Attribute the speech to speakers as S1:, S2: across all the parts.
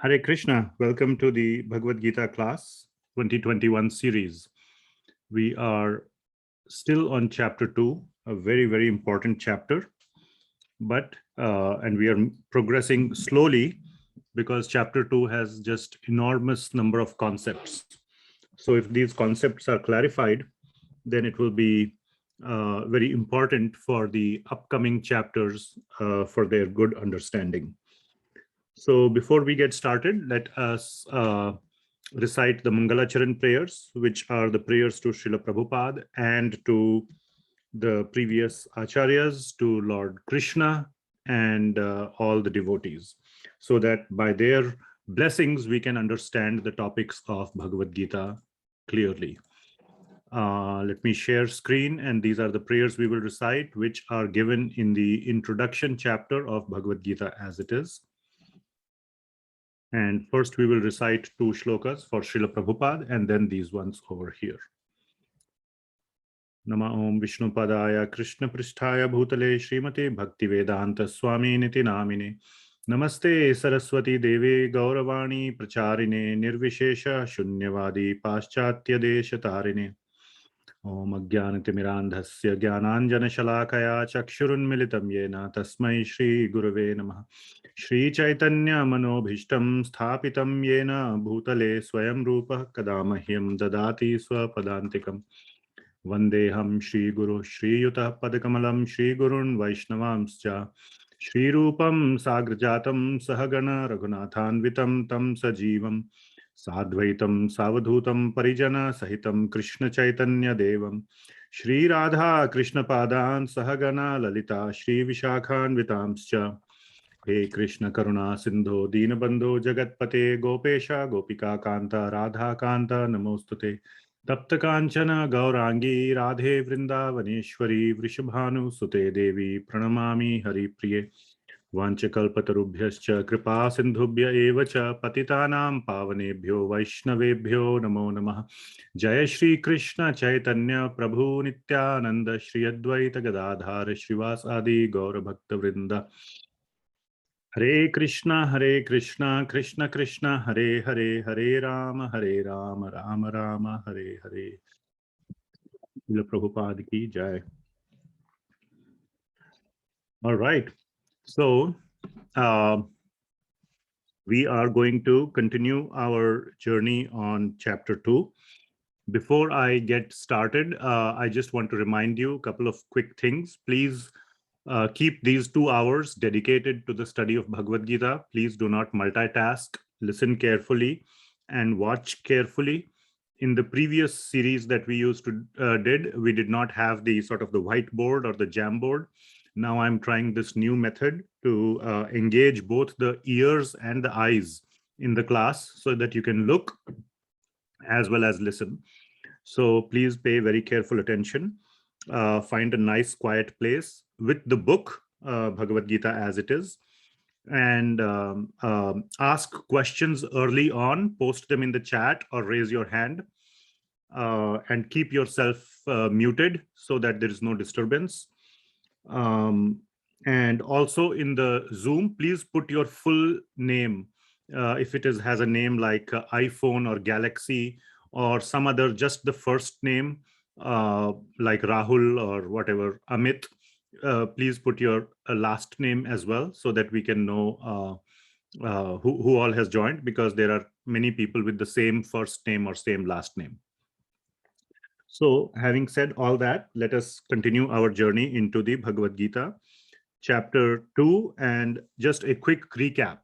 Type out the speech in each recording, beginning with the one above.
S1: Hare Krishna, welcome to the Bhagavad Gita class 2021 series. We are still on chapter 2, a very, very important chapter, and we are progressing slowly because chapter 2 has just enormous number of concepts. So if these concepts are clarified, then it will be very important for the upcoming chapters for their good understanding. So before we get started, let us recite the Mangalacharan Prayers, which are the prayers to Srila Prabhupada and to the previous acharyas, to Lord Krishna and all the devotees, so that by their blessings we can understand the topics of Bhagavad Gita clearly. Let me share screen, and these are the prayers we will recite, which are given in the introduction chapter of Bhagavad Gita as it is. And first we will recite 2 shlokas for Srila Prabhupada and then these ones over here. Nama Om Vishnu Padaya Krishna Pristhaya Bhutale Srimate Bhakti Vedanta Swami Niti Namine Namaste Saraswati Deve Gauravani Pracharine Nirvishesha Shunyavadi Paschatya Deshatarine Om Ajnanatimirandhasya Jnananjana Shalakaya Chakshurunmilitam Yena Tasmai Shri Gurave Namaha Shri Chaitanya Manobhishtam Sthapitam Yena Bhutale Swayam Rupa Kadamahyam Dadati Swapadantikam Vandeham Shri Guru Shri Yuta Padakamalam Shri Gurun Vaishnavamscha Shri Rupam Sagrajatam Sahagana Raghunathanvitam Tam Sajivam Sadvaitam Savadhutam Parijana Sahitam Krishna Chaitanya Devam Shri Radha Krishna Padan Sahagana Lalita Shri Vishakhan Vitamscha He Krishna Karuna Sindho Dinabandho Jagatpate Gopesha Gopika Kanta Radha Kanta Namostute Tapta Kanchana Gaurangi Radhe Vrindavaneshwari Vrishabhanu Sute Devi Pranamami Hari Priye Vanchakalpatarubhyascha Kripa Sindhubhya Evacha Patitanam Pavanebhyo Vaishnavebhyo Namo Namah Jaya Shri Krishna Chaitanya Prabhu Nityananda Shri Advaita Gadadhar Shrivas Adi Gaura Bhakta Vrinda Hare Krishna Krishna Krishna Hare Hare Hare Rama Rama Rama Hare Hare. Srila Prabhupada ki jai. All right. So we are going to continue our journey on chapter 2. Before I get started, I just want to remind you a couple of quick things. Please keep these 2 hours dedicated to the study of Bhagavad Gita. Please do not multitask. Listen carefully and watch carefully. In the previous series that we used to we did not have the sort of the whiteboard or the Jamboard. Now I'm trying this new method to engage both the ears and the eyes in the class so that you can look as well as listen. So please pay very careful attention. Find a nice quiet place with the book, Bhagavad Gita as it is, and ask questions early on, post them in the chat or raise your hand, and keep yourself muted so that there is no disturbance. And also in the Zoom, please put your full name. If it has a name like iPhone or Galaxy or some other, just the first name, like Rahul or whatever, Amit, please put your last name as well so that we can know who all has joined, because there are many people with the same first name or same last name. So having said all that, let us continue our journey into the Bhagavad Gita, chapter 2, and just a quick recap.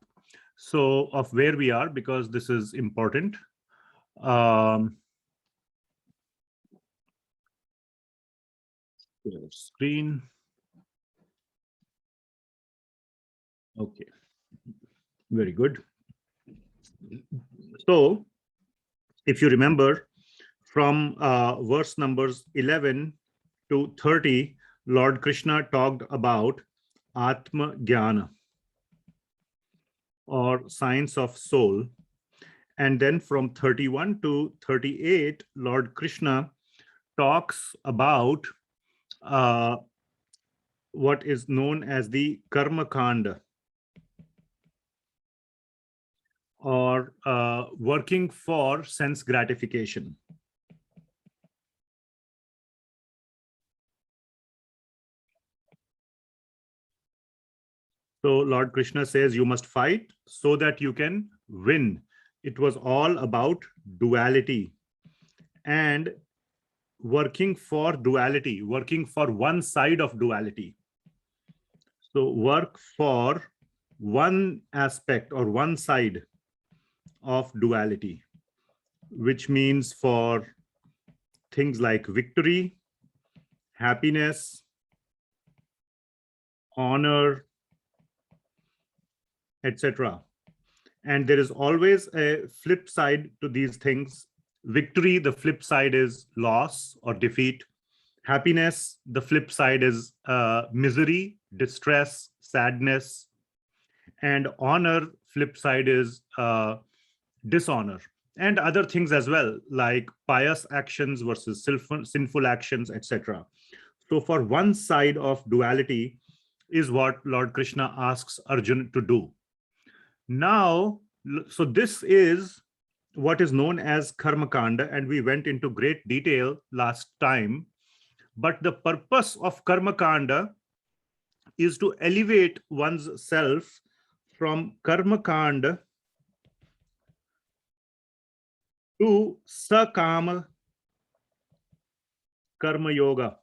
S1: So of where we are, because this is important. Screen. Okay, very good. So if you remember, from verse numbers 11 to 30, Lord Krishna talked about Atma Jnana, or science of soul. And then from 31 to 38, Lord Krishna talks about what is known as the Karma Kanda, or working for sense gratification. So Lord Krishna says you must fight so that you can win. It was all about duality and working for duality, working for one side of duality. So work for one aspect or one side of duality, which means for things like victory, happiness, honor, etc. And there is always a flip side to these things. Victory, the flip side is loss or defeat. Happiness, the flip side is misery, distress, sadness. And honor, flip side is dishonor. And other things as well, like pious actions versus sinful actions, etc. So for one side of duality is what Lord Krishna asks Arjuna to do. Now, so this is what is known as Karma Kanda, and we went into great detail last time. But the purpose of Karma Kanda is to elevate one's self from Karma Kanda to sakama karma yoga.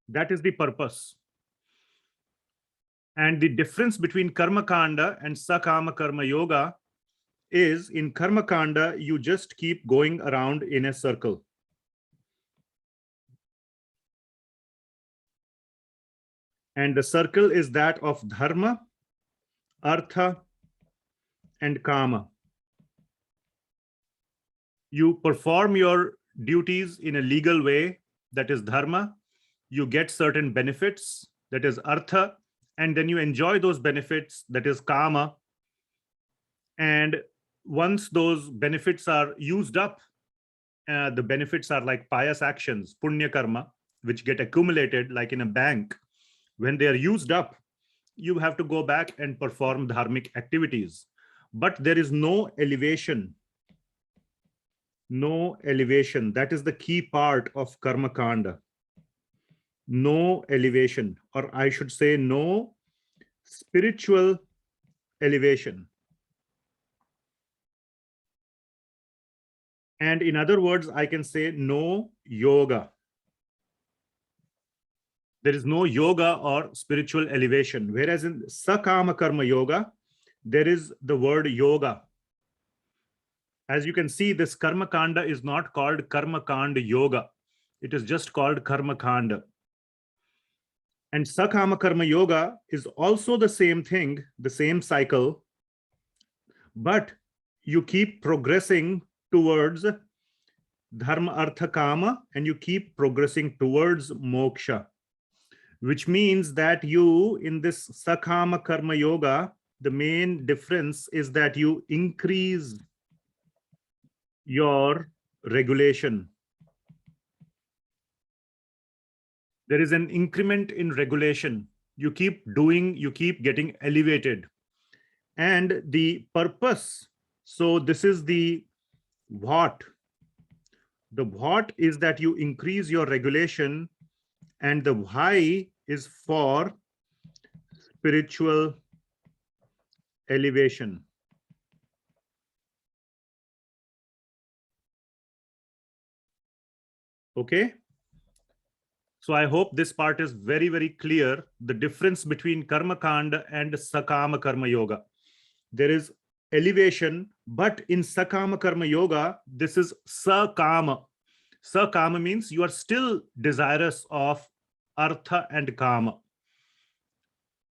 S1: That is the purpose. And the difference between Karma Kanda and sakama karma yoga is in Karma Kanda, you just keep going around in a circle. And the circle is that of dharma, artha, and kama. You perform your duties in a legal way, that is dharma. You get certain benefits, that is artha, and then you enjoy those benefits, that is kama. And once those benefits are used up, the benefits are like pious actions, punya karma, which get accumulated like in a bank. When they are used up, you have to go back and perform dharmic activities. But there is no elevation. No elevation. That is the key part of Karma Kanda. No elevation, or I should say no spiritual elevation. And in other words, I can say no yoga. There is no yoga or spiritual elevation. Whereas in sakama karma yoga, there is the word yoga. As you can see, this Karma Kanda is not called Karma Kanda Yoga. It is just called Karma Kanda. And sakama karma yoga is also the same thing, the same cycle, but you keep progressing towards dharma, artha, kama, and you keep progressing towards moksha, which means that you, in this sakama karma yoga, the main difference is that you increase your regulation. There is an increment in regulation. You keep doing, you keep getting elevated. And the purpose, so this is the what. The what is that you increase your regulation, and the why is for spiritual elevation. Okay? So I hope this part is very, very clear. The difference between Karma Kanda and Sakama Karma Yoga. There is elevation, but in Sakama Karma Yoga, this is Sakama. Sakama means you are still desirous of Artha and Kama.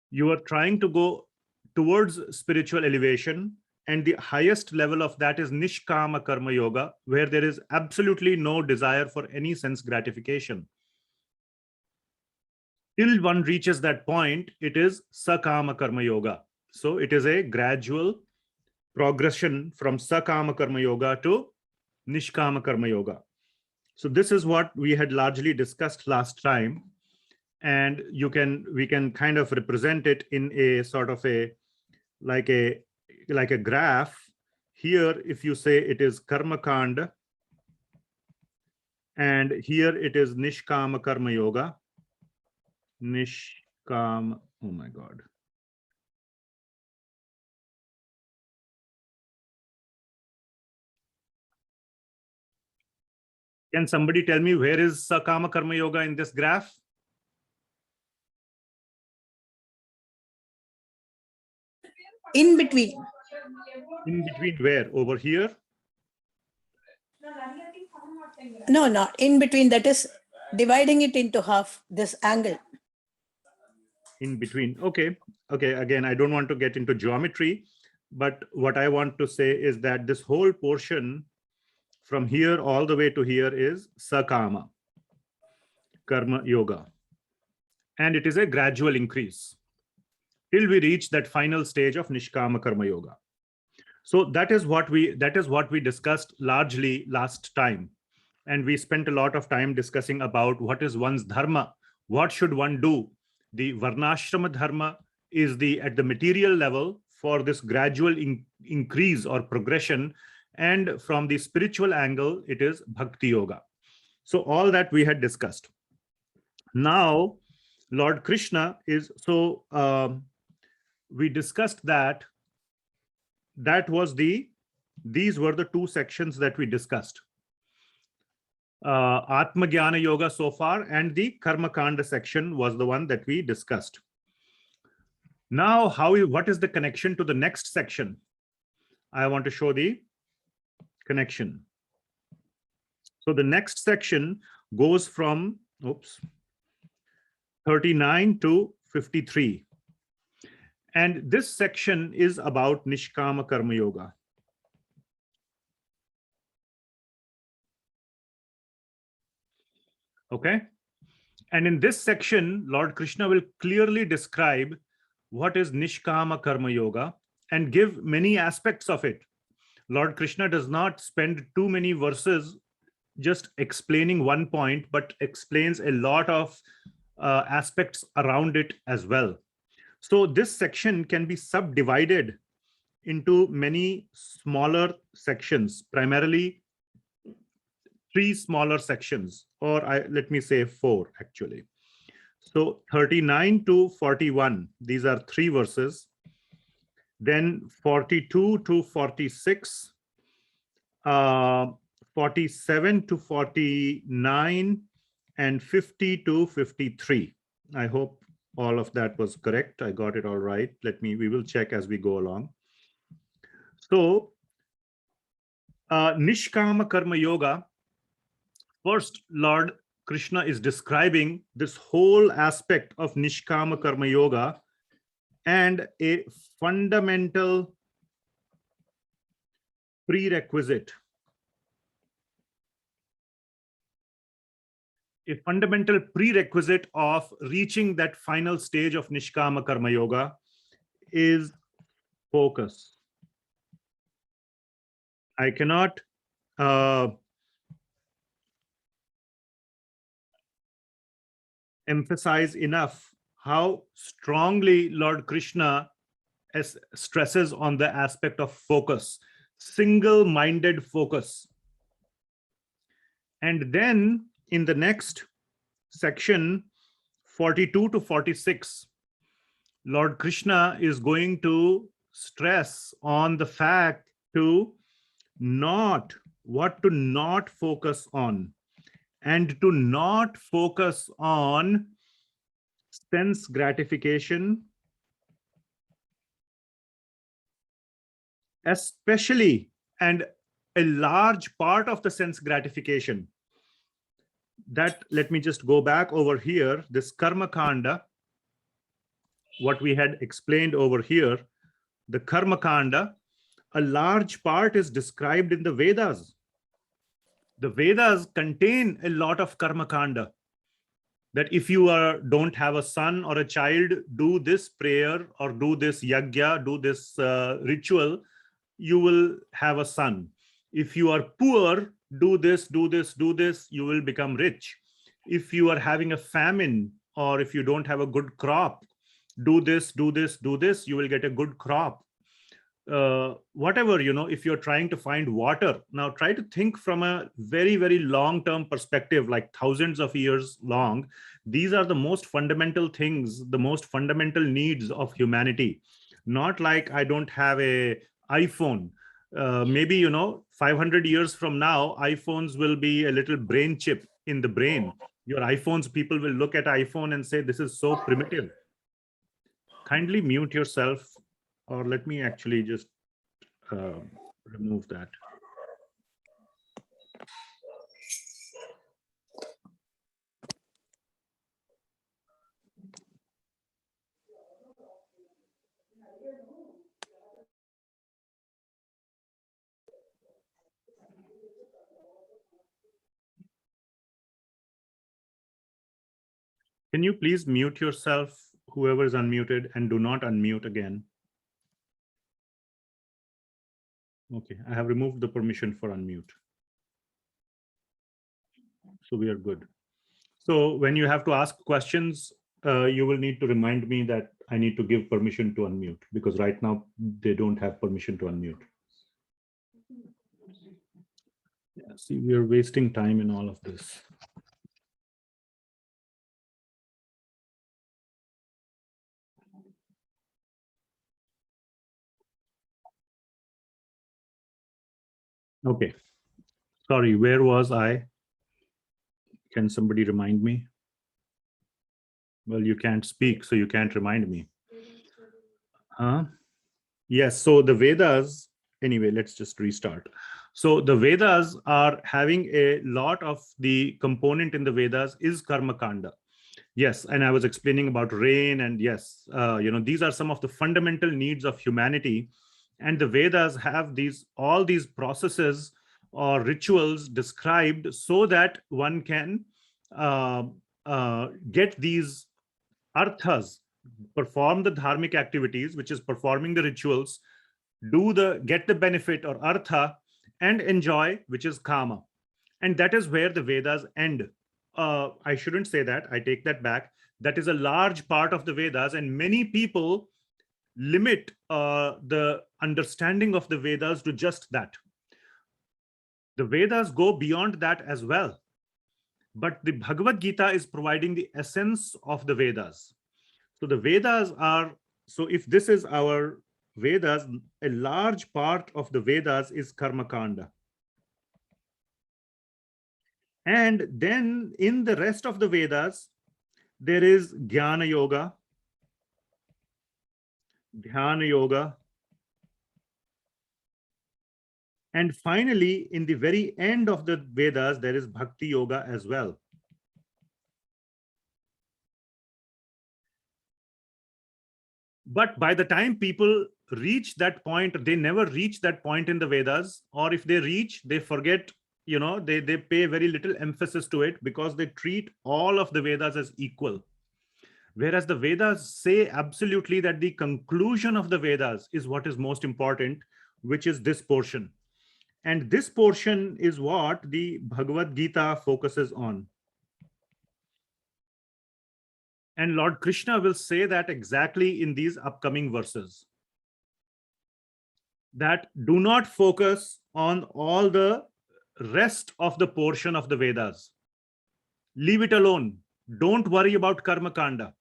S1: You are trying to go towards spiritual elevation, and the highest level of that is Nishkama Karma Yoga, where there is absolutely no desire for any sense gratification. Till one reaches that point, it is Sakama Karma Yoga. So it is a gradual progression from Sakama Karma Yoga to Nishkama Karma Yoga. So this is what we had largely discussed last time. And we can kind of represent it in a sort of a like a graph. Here, if you say it is Karma Kanda, and here it is Nishkama Karma Yoga. Nishkama, oh my God. Can somebody tell me where is sakama Karma Yoga in this graph?
S2: In between.
S1: In between where? Over here?
S2: No, not in between. That is dividing it into half, this angle.
S1: In between. Okay. Okay. Again, I don't want to get into geometry, but what I want to say is that this whole portion from here all the way to here is sakama Karma Yoga. And it is a gradual increase till we reach that final stage of Nishkama Karma Yoga. So that is what we discussed largely last time. And we spent a lot of time discussing about what is one's dharma, what should one do. The varnashrama dharma is at the material level for this gradual increase or progression. And from the spiritual angle, it is Bhakti Yoga. So all that we had discussed. Now, Lord Krishna is, we discussed that these were the two sections that we discussed. Atma Jnana Yoga so far, and the Karma Kanda section was the one that we discussed. Now, what is the connection to the next section? I want to show the connection. So the next section goes from 39 to 53. And this section is about Nishkama Karma Yoga. Okay. And in this section, Lord Krishna will clearly describe what is Nishkama Karma Yoga and give many aspects of it. Lord Krishna does not spend too many verses just explaining one point, but explains a lot of aspects around it as well. So this section can be subdivided into many smaller sections, primarily 3 smaller sections, or let me say 4 actually. So 39 to 41, these are 3 verses. Then 42 to 46, 47 to 49, and 50 to 53. I hope all of that was correct. I got it all right. We will check as we go along. So Nishkama Karma Yoga, first Lord Krishna is describing this whole aspect of Nishkama Karma Yoga and a fundamental prerequisite. A fundamental prerequisite of reaching that final stage of Nishkama Karma Yoga is focus. I cannot emphasize enough how strongly Lord Krishna stresses on the aspect of focus, single-minded focus. And then in the next section, 42 to 46, Lord Krishna is going to stress on the fact what to not focus on, and to not focus on sense gratification, especially, and a large part of the sense gratification. That, let me just go back over here, this Karma Kanda, what we had explained over here, the Karma Kanda, a large part is described in the Vedas. The Vedas contain a lot of Karma Kanda. That if you don't have a son or a child, do this prayer or do this yagya, do this ritual, you will have a son. If you are poor, do this, do this, do this, you will become rich. If you are having a famine, or if you don't have a good crop, do this, do this, do this, you will get a good crop. whatever, if you're trying to find water, now try to think from a very, very long-term perspective, like thousands of years long. These are the most fundamental things, the most fundamental needs of humanity. Not like I don't have a iPhone. Maybe, 500 years from now, iPhones will be a little brain chip in the brain. Your iPhones, people will look at iPhone and say, this is so primitive. Kindly mute yourself, or let me actually just remove that. Can you please mute yourself, whoever is unmuted, and do not unmute again? Okay, I have removed the permission for unmute. So we are good. So when you have to ask questions, you will need to remind me that I need to give permission to unmute, because right now they don't have permission to unmute. Yeah, see, we are wasting time in all of this. Okay. Sorry, where was I? Can somebody remind me? Well, you can't speak, so you can't remind me. Yes, so the Vedas, anyway, let's just restart. So the Vedas are having a lot of the component in the Vedas is Karma Kanda. Yes, and I was explaining about rain, and yes, these are some of the fundamental needs of humanity. And the Vedas have all these processes or rituals described so that one can get these arthas, perform the dharmic activities, which is performing the rituals, get the benefit or artha, and enjoy, which is kama. And that is where the Vedas end. I shouldn't say that, I take that back. That is a large part of the Vedas, and many people limit the understanding of the Vedas to just that. The Vedas go beyond that as well. But the Bhagavad Gita is providing the essence of the Vedas. So the Vedas are, so if this is our Vedas, a large part of the Vedas is Karma Kanda. And then in the rest of the Vedas, there is Jnana Yoga, Dhyana Yoga, and finally, in the very end of the Vedas, there is Bhakti Yoga as well. But by the time people reach that point, they never reach that point in the Vedas, or if they reach, they forget, they pay very little emphasis to it because they treat all of the Vedas as equal. Whereas the Vedas say absolutely that the conclusion of the Vedas is what is most important, which is this portion. And this portion is what the Bhagavad Gita focuses on. And Lord Krishna will say that exactly in these upcoming verses. That do not focus on all the rest of the portion of the Vedas. Leave it alone. Don't worry about Karma Kanda.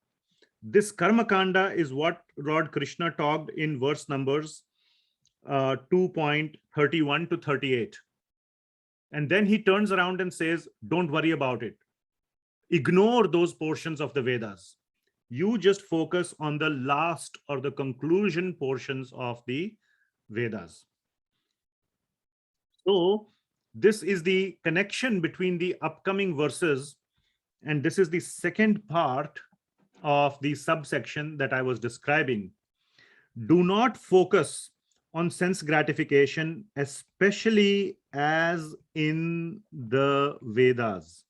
S1: This Karma Kanda is what Lord Krishna talked in verse numbers 2.31 to 38. And then he turns around and says, don't worry about it. Ignore those portions of the Vedas. You just focus on the last or the conclusion portions of the Vedas. So this is the connection between the upcoming verses, and this is the second part of the subsection that I was describing. Do not focus on sense gratification, especially as in the Vedas.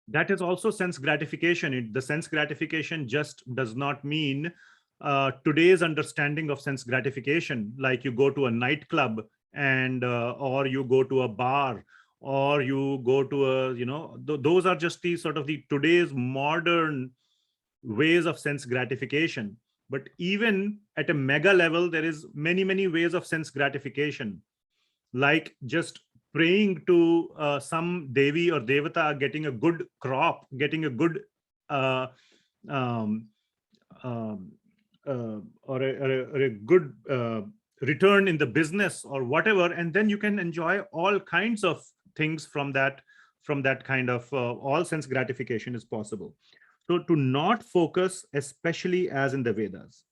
S1: That is also sense gratification. The sense gratification just does not mean today's understanding of sense gratification, like you go to a nightclub and or you go to a bar, or you go to a, those are just the sort of the today's modern ways of sense gratification. But even at a mega level, there is many ways of sense gratification, like just praying to some devi or devata, getting a good crop, getting a good uh, um, um, or a good return in the business or whatever, and then you can enjoy all kinds of things from that kind of all sense gratification is possible. So to not focus, especially as in the Vedas.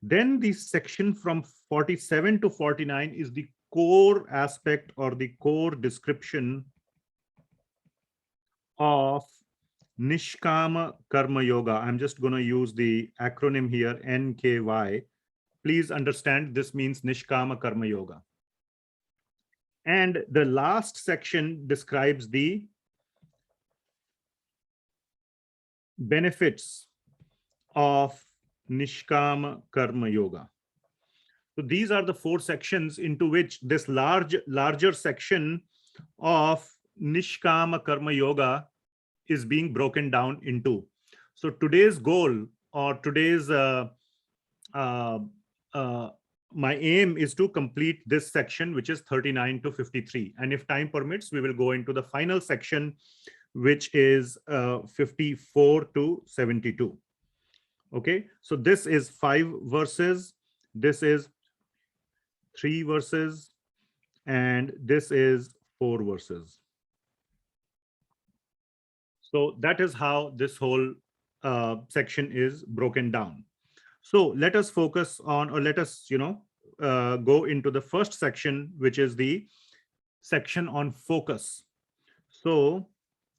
S1: Then the section from 47 to 49 is the core aspect or the core description of Nishkama Karma Yoga. I'm just going to use the acronym here, NKY. Please understand this means Nishkama Karma Yoga. And the last section describes the benefits of Nishkama Karma Yoga. So these are the 4 sections into which this larger section of Nishkama Karma Yoga is being broken down into. So today's goal or today's my aim is to complete this section, which is 39 to 53. And if time permits, we will go into the final section, which is 54 to 72. Okay, so this is 5 verses, this is 3 verses, and this is 4 verses. So that is how this whole section is broken down. So let us focus on, or let us, go into the first section, which is the section on focus. So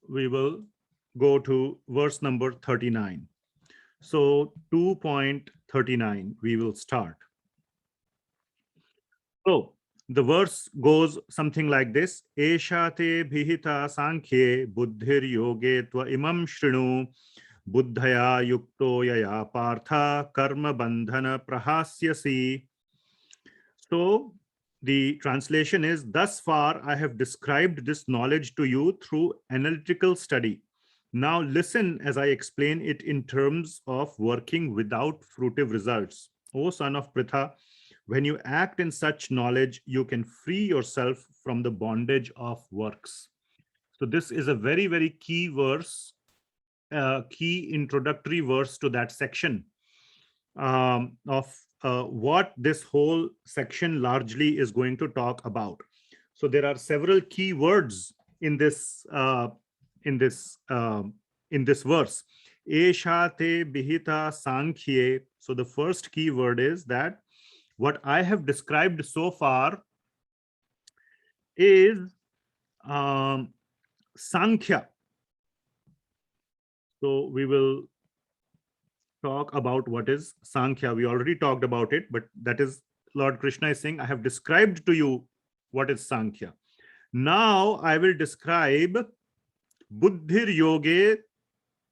S1: we will go to verse number 39. So 2.39, we will start. So the verse goes something like this: Esha te bhihita sankhye buddhir yoge tva imam shrinu buddhaya yukto yaya partha karma bandhana prahasyasi. So the translation is, thus far I have described this knowledge to you through analytical study. Now listen as I explain it in terms of working without fruitive results. O son of Pritha, when you act in such knowledge, you can free yourself from the bondage of works. So this is a very key verse, key introductory verse to that section of what this whole section largely is going to talk about. So there are several key words in this verse. Esha te bihita sankhye. So the first key word is that what I have described so far is sankhya. So we will talk about what is sankhya. We already talked about it, but that is, Lord Krishna is saying, I have described to you what is sankhya. Now I will describe buddhir yoge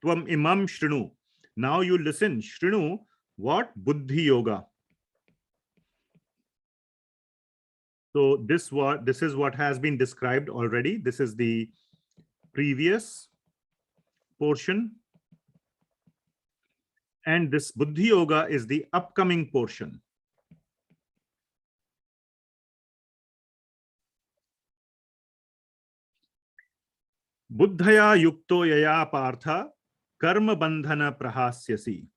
S1: tvam imam shrinu. Now you listen, shrinu, what? Buddhi yoga. So this is what has been described already. This is the previous portion. And this Buddhi Yoga is the upcoming portion. Buddhaya yukto yaya partha karma bandhana prahasyasi.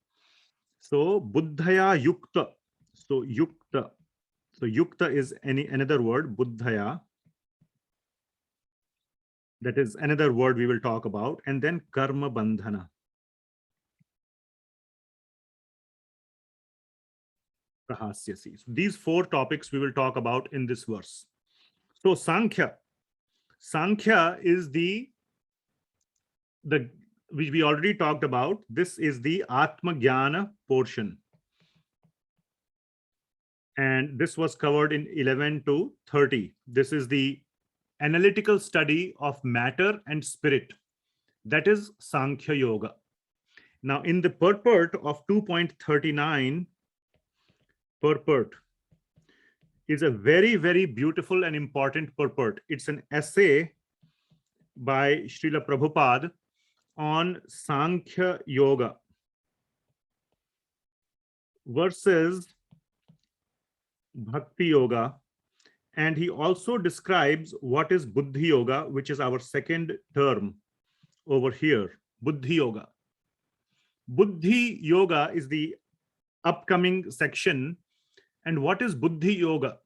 S1: So buddhaya yukta. So yukta. So yukta is another word, buddhaya. That is another word we will talk about. And then karma bandhana. Prahasyasi. So these 4 topics we will talk about in this verse. So sankhya. Sankhya is the which we already talked about. This is the Atma Jnana portion. And this was covered in 11 to 30. This is the analytical study of matter and spirit. That is Sankhya Yoga. Now in the purport of 2.39, purport is a very beautiful and important purport. It's an essay by Srila Prabhupada on Sankhya Yoga. versus Bhakti Yoga. And he also describes what is Buddhi Yoga, which is our second term over here, Buddhi Yoga. Buddhi Yoga is the upcoming section. And what is Buddhi Yoga?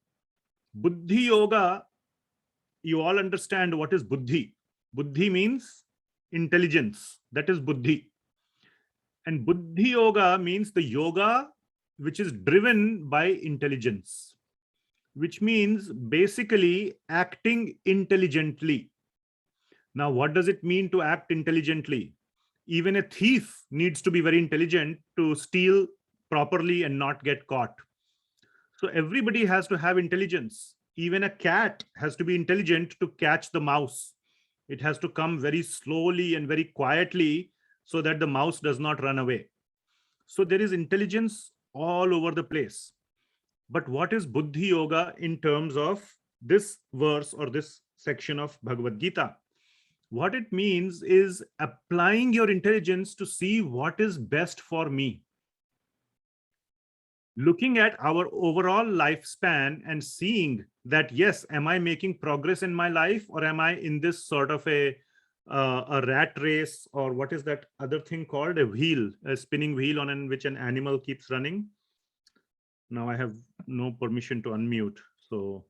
S1: Buddhi Yoga, you all understand what is Buddhi. Buddhi means intelligence. That is Buddhi. And Buddhi Yoga means the yoga which is driven by intelligence, which means basically acting intelligently. Now, what does it mean to act intelligently? Even a thief needs to be very intelligent to steal properly and not get caught. So everybody has to have intelligence. Even a cat has to be intelligent to catch the mouse. It has to come very slowly and very quietly so that the mouse does not run away. So there is intelligence all over the place. But what is Buddhi Yoga in terms of this verse or this section of Bhagavad Gita? What it means is applying your intelligence to see what is best for me. Looking at our overall lifespan and seeing that, yes, am I making progress in my life, or am I in this sort of a rat race, or what is that other thing called? A wheel, a spinning wheel on which an animal keeps running. Now I have no permission to unmute. So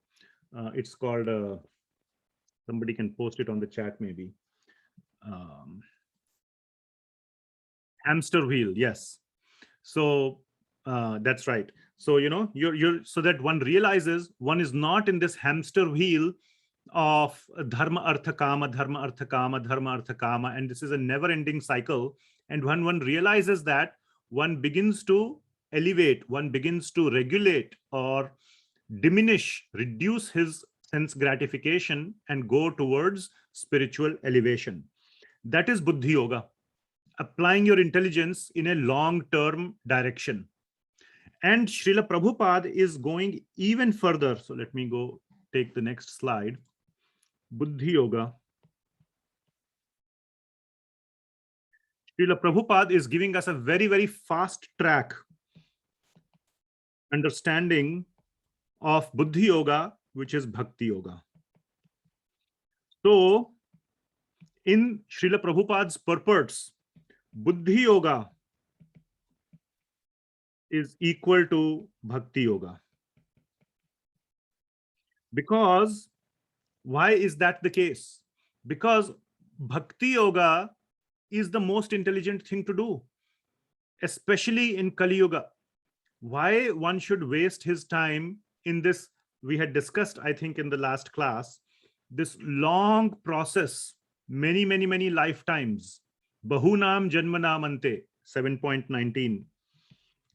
S1: it's called, somebody can post it on the chat maybe. Hamster wheel, yes. So that's right. So, you're so that one realizes one is not in this hamster wheel of dharma, artha, kama, dharma, artha, kama, dharma, artha, kama. And this is a never ending cycle. And when one realizes that, one begins to elevate, one begins to regulate or diminish, reduce his sense gratification and go towards spiritual elevation. That is Buddhi Yoga, applying your intelligence in a long-term direction. And Srila Prabhupada is going even further. So let me go take the next slide. Buddhi Yoga. Srila Prabhupada is giving us a very, very fast track understanding of Buddhi Yoga, which is Bhakti Yoga. So in Srila Prabhupada's purports, Buddhi Yoga is equal to Bhakti Yoga. Because why is that the case? Because Bhakti Yoga is the most intelligent thing to do, especially in Kali Yuga. Why one should waste his time in this? We had discussed, I think, in the last class, this long process, many lifetimes. Bahunam Janmanam Ante, 7.19.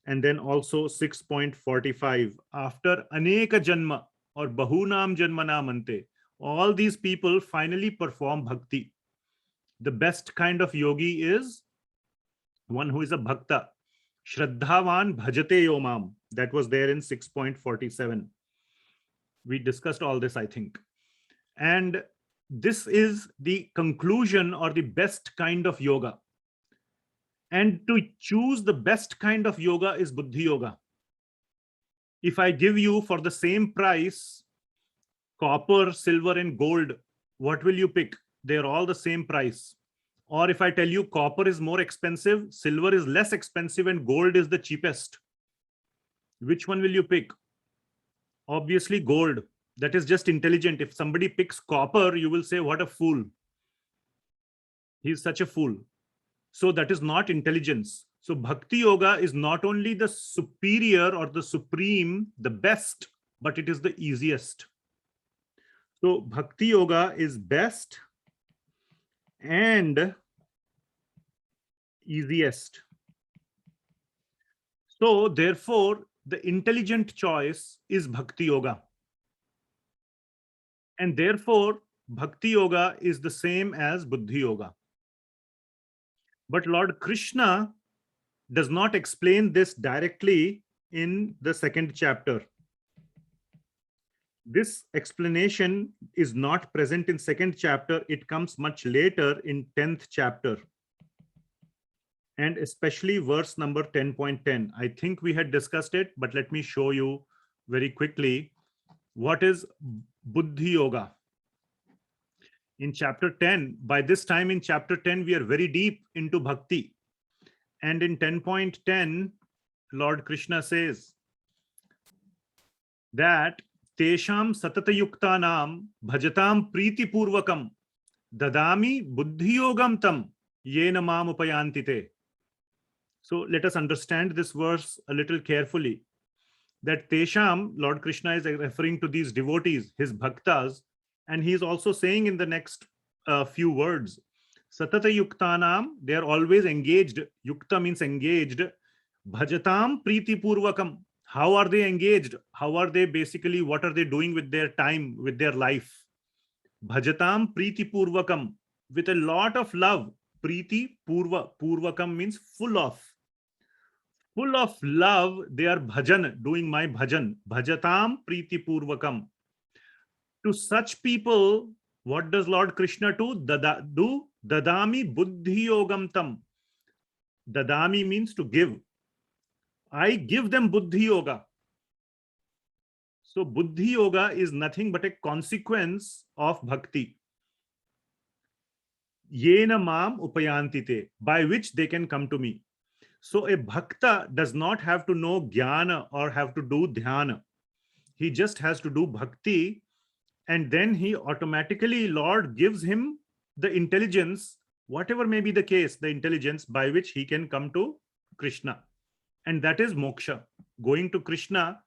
S1: And then also 6.45. After Aneka Janma or Bahunam Janmanam Ante, all these people finally perform bhakti. The best kind of yogi is one who is a bhakta. Shraddhavan bhajate yomam. That was there in 6.47. We discussed all this, I think. And this is the conclusion or the best kind of yoga. And to choose the best kind of yoga is Buddhi Yoga. If I give you for the same price, copper, silver, and gold, what will you pick? They're all the same price. Or if I tell you copper is more expensive, silver is less expensive, and gold is the cheapest, which one will you pick? Obviously gold. That is just intelligent. If somebody picks copper, you will say, what a fool. He's such a fool. So that is not intelligence. So Bhakti Yoga is not only the superior or the supreme, the best, but it is the easiest. So Bhakti Yoga is best and easiest. So therefore, the intelligent choice is Bhakti Yoga. And therefore, Bhakti Yoga is the same as Buddhi Yoga. But Lord Krishna does not explain this directly in the second chapter. This explanation is not present in second chapter. It comes much later in 10th chapter. and especially verse number 10.10. I think we had discussed it, but let me show you very quickly what is Buddhi Yoga. In chapter 10, by this time in chapter 10, we are very deep into Bhakti. And in 10.10, Lord Krishna says that Tesham satata yuktanam bhajatam priti purvakam dadami buddhi yogam tam yena mam upayantite. So let us understand this verse a little carefully. That Tesham, Lord Krishna is referring to these devotees, his bhaktas, and he is also saying in the next few words, Satata yuktanam, they are always engaged. Yukta means engaged. Bhajatam priti purvakam. How are they engaged? How are they basically, what are they doing with their time, with their life? Bhajatam priti purvakam, with a lot of love. Priti purva. Purvakam means full of. Full of love, they are bhajan, doing my bhajan. Bhajatam priti purvakam. To such people, what does Lord Krishna do? Dadami buddhi yogam tam. Dadami means to give. I give them buddhi yoga. So buddhi yoga is nothing but a consequence of bhakti. Yena mam upayantite, by which they can come to me. So a bhakta does not have to know jnana or have to do dhyana. He just has to do bhakti, and then he automatically, Lord gives him the intelligence, whatever may be the case, the intelligence by which he can come to Krishna. And that is moksha. Going to Krishna,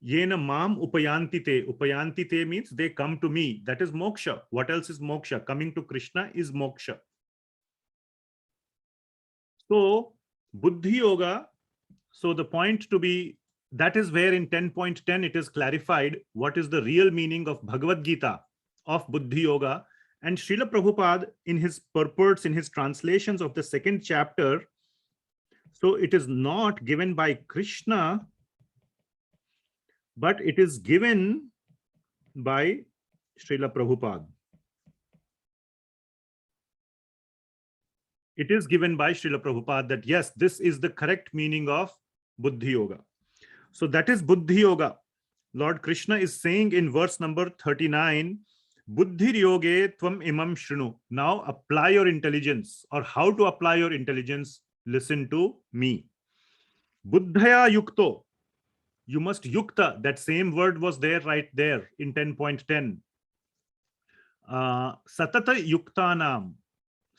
S1: yena mam upayantite. Upayantite means they come to me. That is moksha. What else is moksha? Coming to Krishna is moksha. So Buddhi Yoga, so the point to be, that is where in 10.10 it is clarified what is the real meaning of Bhagavad Gita, of Buddhi Yoga. And Srila Prabhupada in his purports, in his translations of the second chapter, so it is not given by Krishna, but it is given by Srila Prabhupada. It is given by Srila Prabhupada that yes, this is the correct meaning of Buddhi Yoga. So that is Buddhi Yoga. Lord Krishna is saying in verse number 39, Buddhi yoge tvam imam shrinu. Now apply your intelligence, or how to apply your intelligence. Listen to me. Buddhaya yukto. You must yukta. That same word was there right there in 10.10. Satata yuktanam.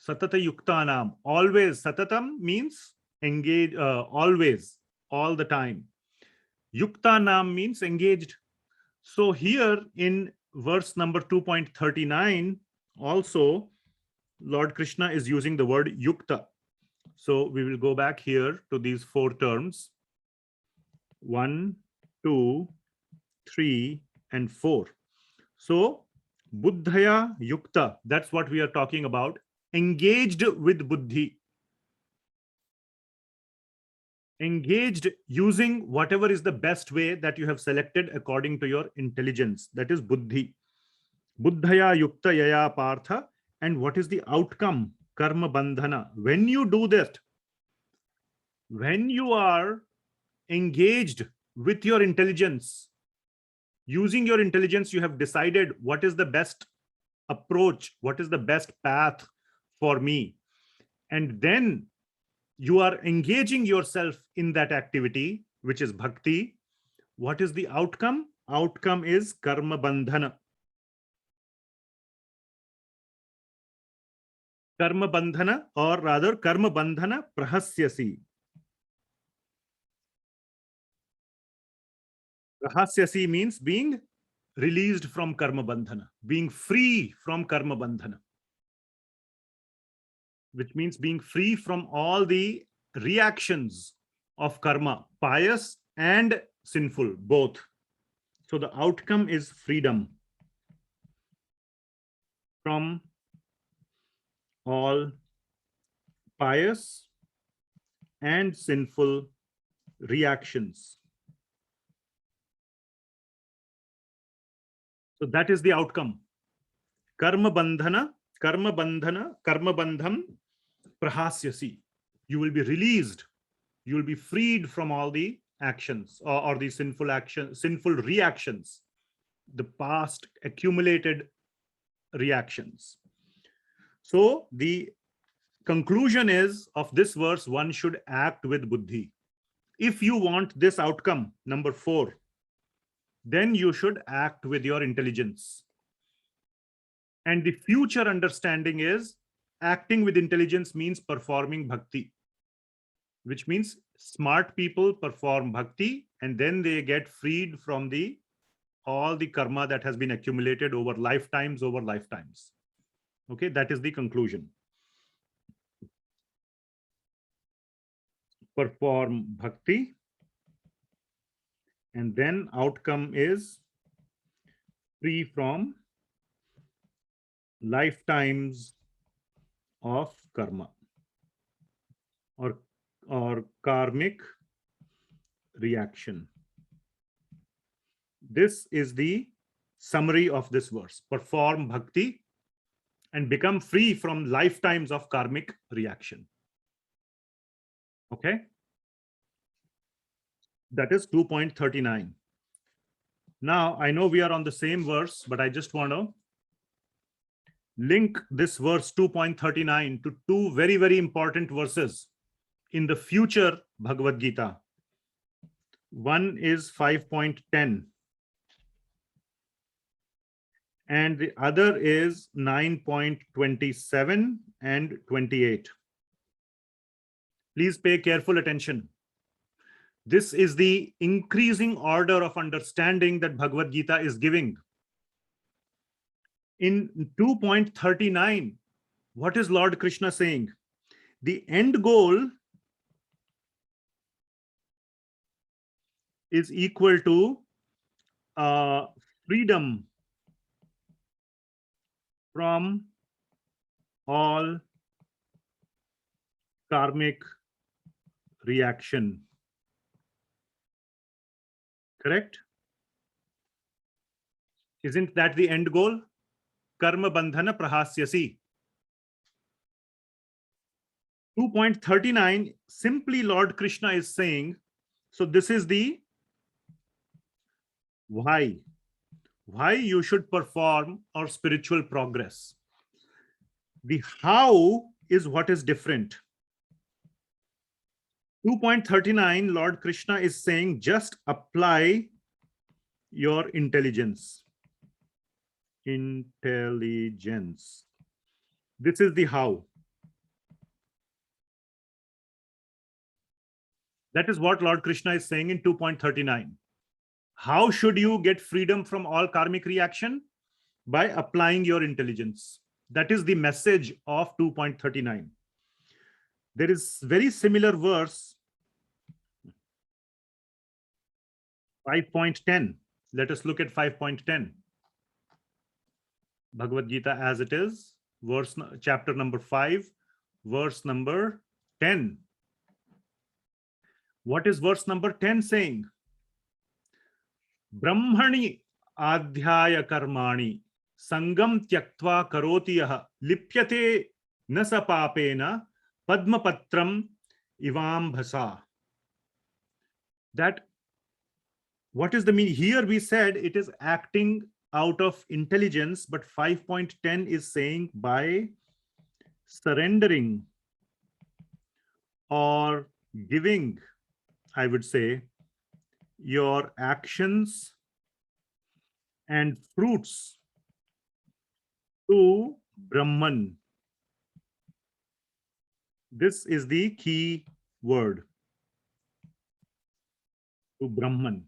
S1: Satata yuktanam. Always. Satatam means engage, always, all the time. Yuktanam means engaged. So here in verse number 2.39, also Lord Krishna is using the word yukta. So we will go back here to these four terms. 1, 2, 3, and 4. So buddhaya yukta, that's what we are talking about. Engaged with buddhi. Engaged using whatever is the best way that you have selected according to your intelligence. That is buddhi. Buddhaya yukta yaya partha. And what is the outcome? Karma bandhana. When you do that, when you are engaged with your intelligence, using your intelligence, you have decided what is the best approach, what is the best path for me. And then you are engaging yourself in that activity, which is bhakti. What is the outcome? Outcome is karma bandhana. Karma bandhana, or rather karma bandhana prahasyasi. Prahasyasi means being released from karma bandhana, being free from karma bandhana, which means being free from all the reactions of karma, pious and sinful, both. So the outcome is freedom from all pious and sinful reactions. So that is the outcome. Karma bandhana, karma bandhana, karma bandham prahasyasi. You will be released. You will be freed from all the actions or the sinful reactions, the past accumulated reactions. So the conclusion is of this verse, one should act with buddhi. If you want this outcome, number 4, then you should act with your intelligence. And the future understanding is acting with intelligence means performing bhakti, which means smart people perform bhakti and then they get freed from all the karma that has been accumulated over lifetimes. Okay, that is the conclusion. Perform bhakti, and then outcome is free from lifetimes of karma or karmic reaction. This is the summary of this verse. Perform bhakti and become free from lifetimes of karmic reaction. Okay, that is 2.39. Now I know we are on the same verse, but I just want to link this verse 2.39 to two very, very important verses in the future Bhagavad Gita. One is 5.10 and the other is 9.27 and 28. Please pay careful attention. This is the increasing order of understanding that Bhagavad Gita is giving. In 2.39, what is Lord Krishna saying? The end goal is equal to freedom from all karmic reaction. Correct? Isn't that the end goal? Karma bandhana prahasyasi. 2.39, simply Lord Krishna is saying, so this is the why you should perform our spiritual progress. The how is what is different. 2.39, Lord Krishna is saying, just apply your intelligence. Intelligence. This is the how. That is what Lord Krishna is saying in 2.39. How should you get freedom from all karmic reaction? By applying your intelligence. That is the message of 2.39. There is very similar verse, 5.10. Let us look at 5.10. Bhagavad Gita as it is, chapter number 5, verse number 10. What is verse number 10 saying? Brahmani adhyaya karmani sangam tyaktva karoti yaha lipyate nasa papena padmapatram ivam bhasa. That what is the meaning? Here we said it is acting out of intelligence, but 5.10 is saying by surrendering or giving, I would say, your actions and fruits to Brahman. This is the key word, to Brahman.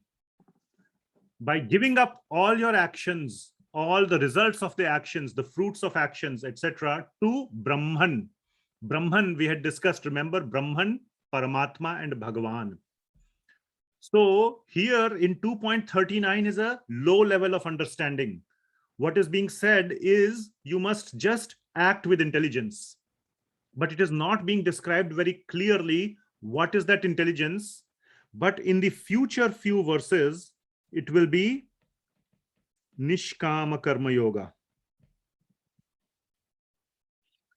S1: By giving up all your actions, all the results of the actions, the fruits of actions, etc., to Brahman. Brahman we had discussed, remember, Brahman, Paramatma and Bhagavan. So here in 2.39 is a low level of understanding. What is being said is you must just act with intelligence, but it is not being described very clearly what is that intelligence. But in the future few verses, it will be Nishkama Karma Yoga.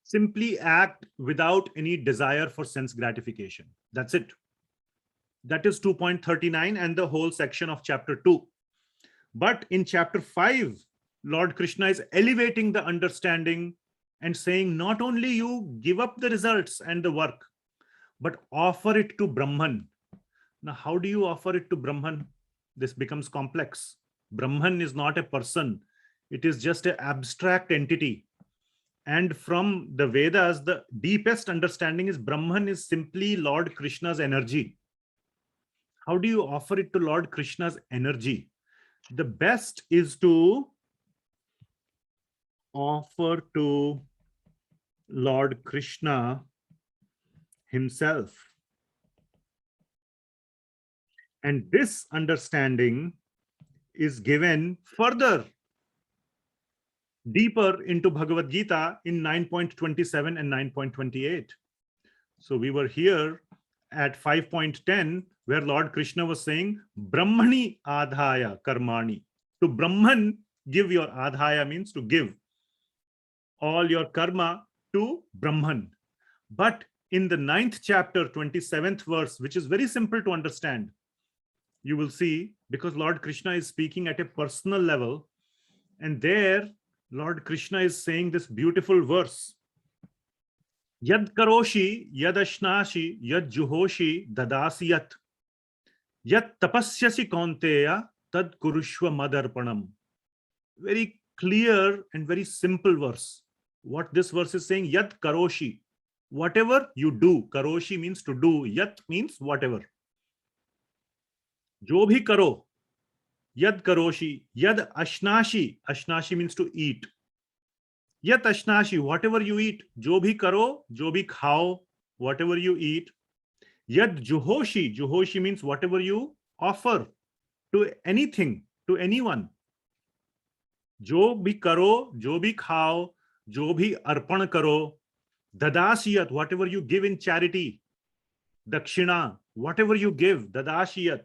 S1: Simply act without any desire for sense gratification. That's it. That is 2.39 and the whole section of chapter 2. But in chapter 5, Lord Krishna is elevating the understanding and saying, not only you give up the results and the work, but offer it to Brahman. Now, how do you offer it to Brahman? This becomes complex. Brahman is not a person. It is just an abstract entity. And from the Vedas, the deepest understanding is Brahman is simply Lord Krishna's energy. How do you offer it to Lord Krishna's energy? The best is to offer to Lord Krishna himself. And this understanding is given further deeper into Bhagavad Gita in 9.27 and 9.28. So we were here at 5.10 where Lord Krishna was saying, Brahmani adhaya karmani. To Brahman, give your adhaya means to give all your karma to Brahman. But in the 9th chapter, 27th verse, which is very simple to understand, you will see, because Lord Krishna is speaking at a personal level, and there Lord Krishna is saying this beautiful verse, Yad karoshi, yad ashnashi, yad juhoshi, dadasi yat. Yat tapasyasi konteya, tad kurushva madarpanam. Very clear and very simple verse. What this verse is saying, Yat karoshi, whatever you do. Karoshi means to do. Yat means whatever. Jo bhi karo. Yad karoshi, yad ashnashi. Ashnashi means to eat. Yat ashnashi, whatever you eat. Jo bhi karo, jo bhi khao, whatever you eat. Yad juhoshi, juhoshi means whatever you offer to anything, to anyone. Jo bhi karo, jo bhi khao, jo bhi arpan karo. Dadasiyat, whatever you give in charity. Dakshina, whatever you give. Dadashiyat.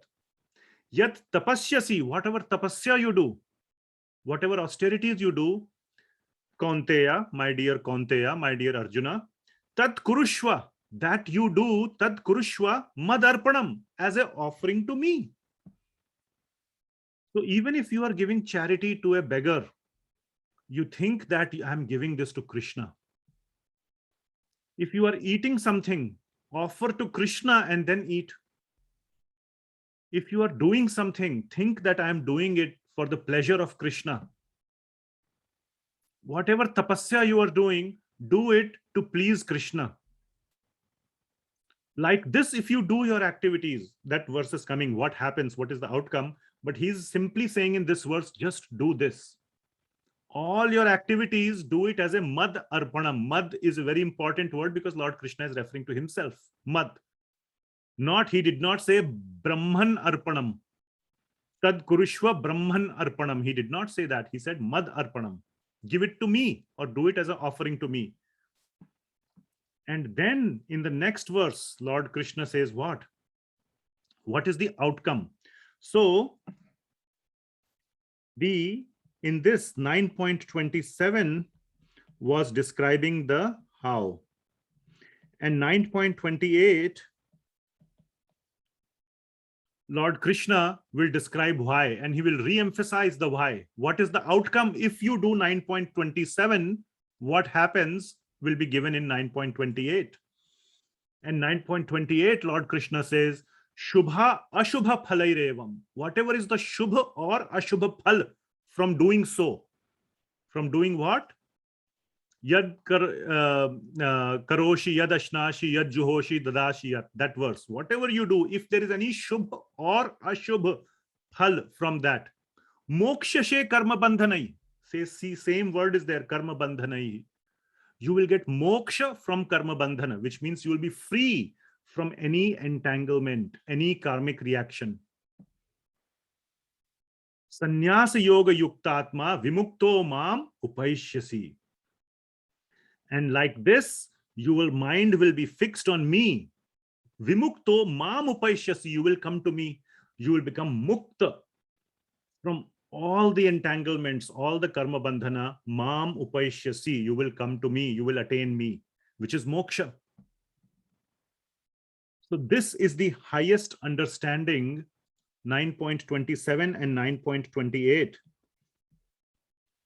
S1: Yat tapasyasi, whatever tapasya you do, whatever austerities you do. Konteya, my dear Konteya, my dear Arjuna. Tat kurushva, that you do. Tat kurushva madarpanam, as an offering to me. So even if you are giving charity to a beggar, you think that I am giving this to Krishna. If you are eating something, offer to Krishna and then eat. If you are doing something, think that I am doing it for the pleasure of Krishna. Whatever tapasya you are doing, do it to please Krishna. Like this, if you do your activities, that verse is coming, what happens, what is the outcome? But he's simply saying in this verse, just do this. All your activities, do it as a mad arpanam. Mad is a very important word because Lord Krishna is referring to himself. Mad. He did not say Brahman arpanam. Tad kurushva Brahman arpanam. He did not say that. He said mad arpanam. Give it to me or do it as an offering to me. And then in the next verse, Lord Krishna says what? What is the outcome? So in this 9.27 was describing the how. And 9.28, Lord Krishna will describe why, and he will re-emphasize the why. What is the outcome if you do 9.27? What happens will be given in 9.28. And 9.28, Lord Krishna says, Shubha Ashubha Phalairevam. Whatever is the Shubha or Ashubha Phal from doing so. From doing what? Yad karoshi, yad ashnashi, yad juhoshi, dadashi, yat. That verse. Whatever you do, if there is any shubh or ashubh phal from that, mokshashe karma bandhanai. See, same word is there, karma bandhanai. You will get moksha from karma bandhana, which means you will be free from any entanglement, any karmic reaction. Sannyasa yoga yuktatma vimukto mam upaishyasi. And like this, your mind will be fixed on me. Vimukto mam upaishyasi. You will come to me. You will become mukta from all the entanglements, all the karma bandhana, mam upaishyasi, you will come to me, you will attain me, which is moksha. So this is the highest understanding, 9.27 and 9.28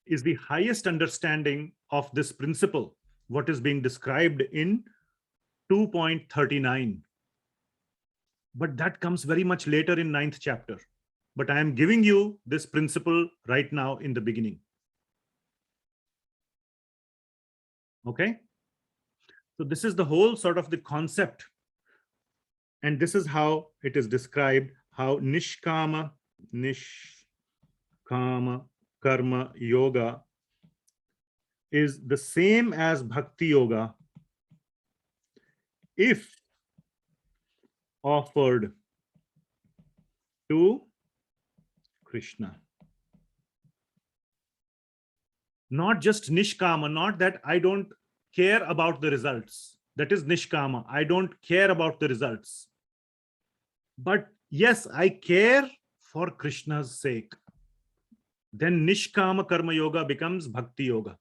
S1: is the highest understanding of this principle, what is being described in 2.39. But that comes very much later in 9th chapter. But I am giving you this principle right now in the beginning. Okay? So this is the whole sort of the concept. And this is how it is described, how Nishkama Karma Yoga is the same as Bhakti Yoga if offered to Krishna. Not just Nishkama, not that I don't care about the results. That is Nishkama. I don't care about the results. But yes, I care for Krishna's sake. Then Nishkama Karma Yoga becomes Bhakti Yoga.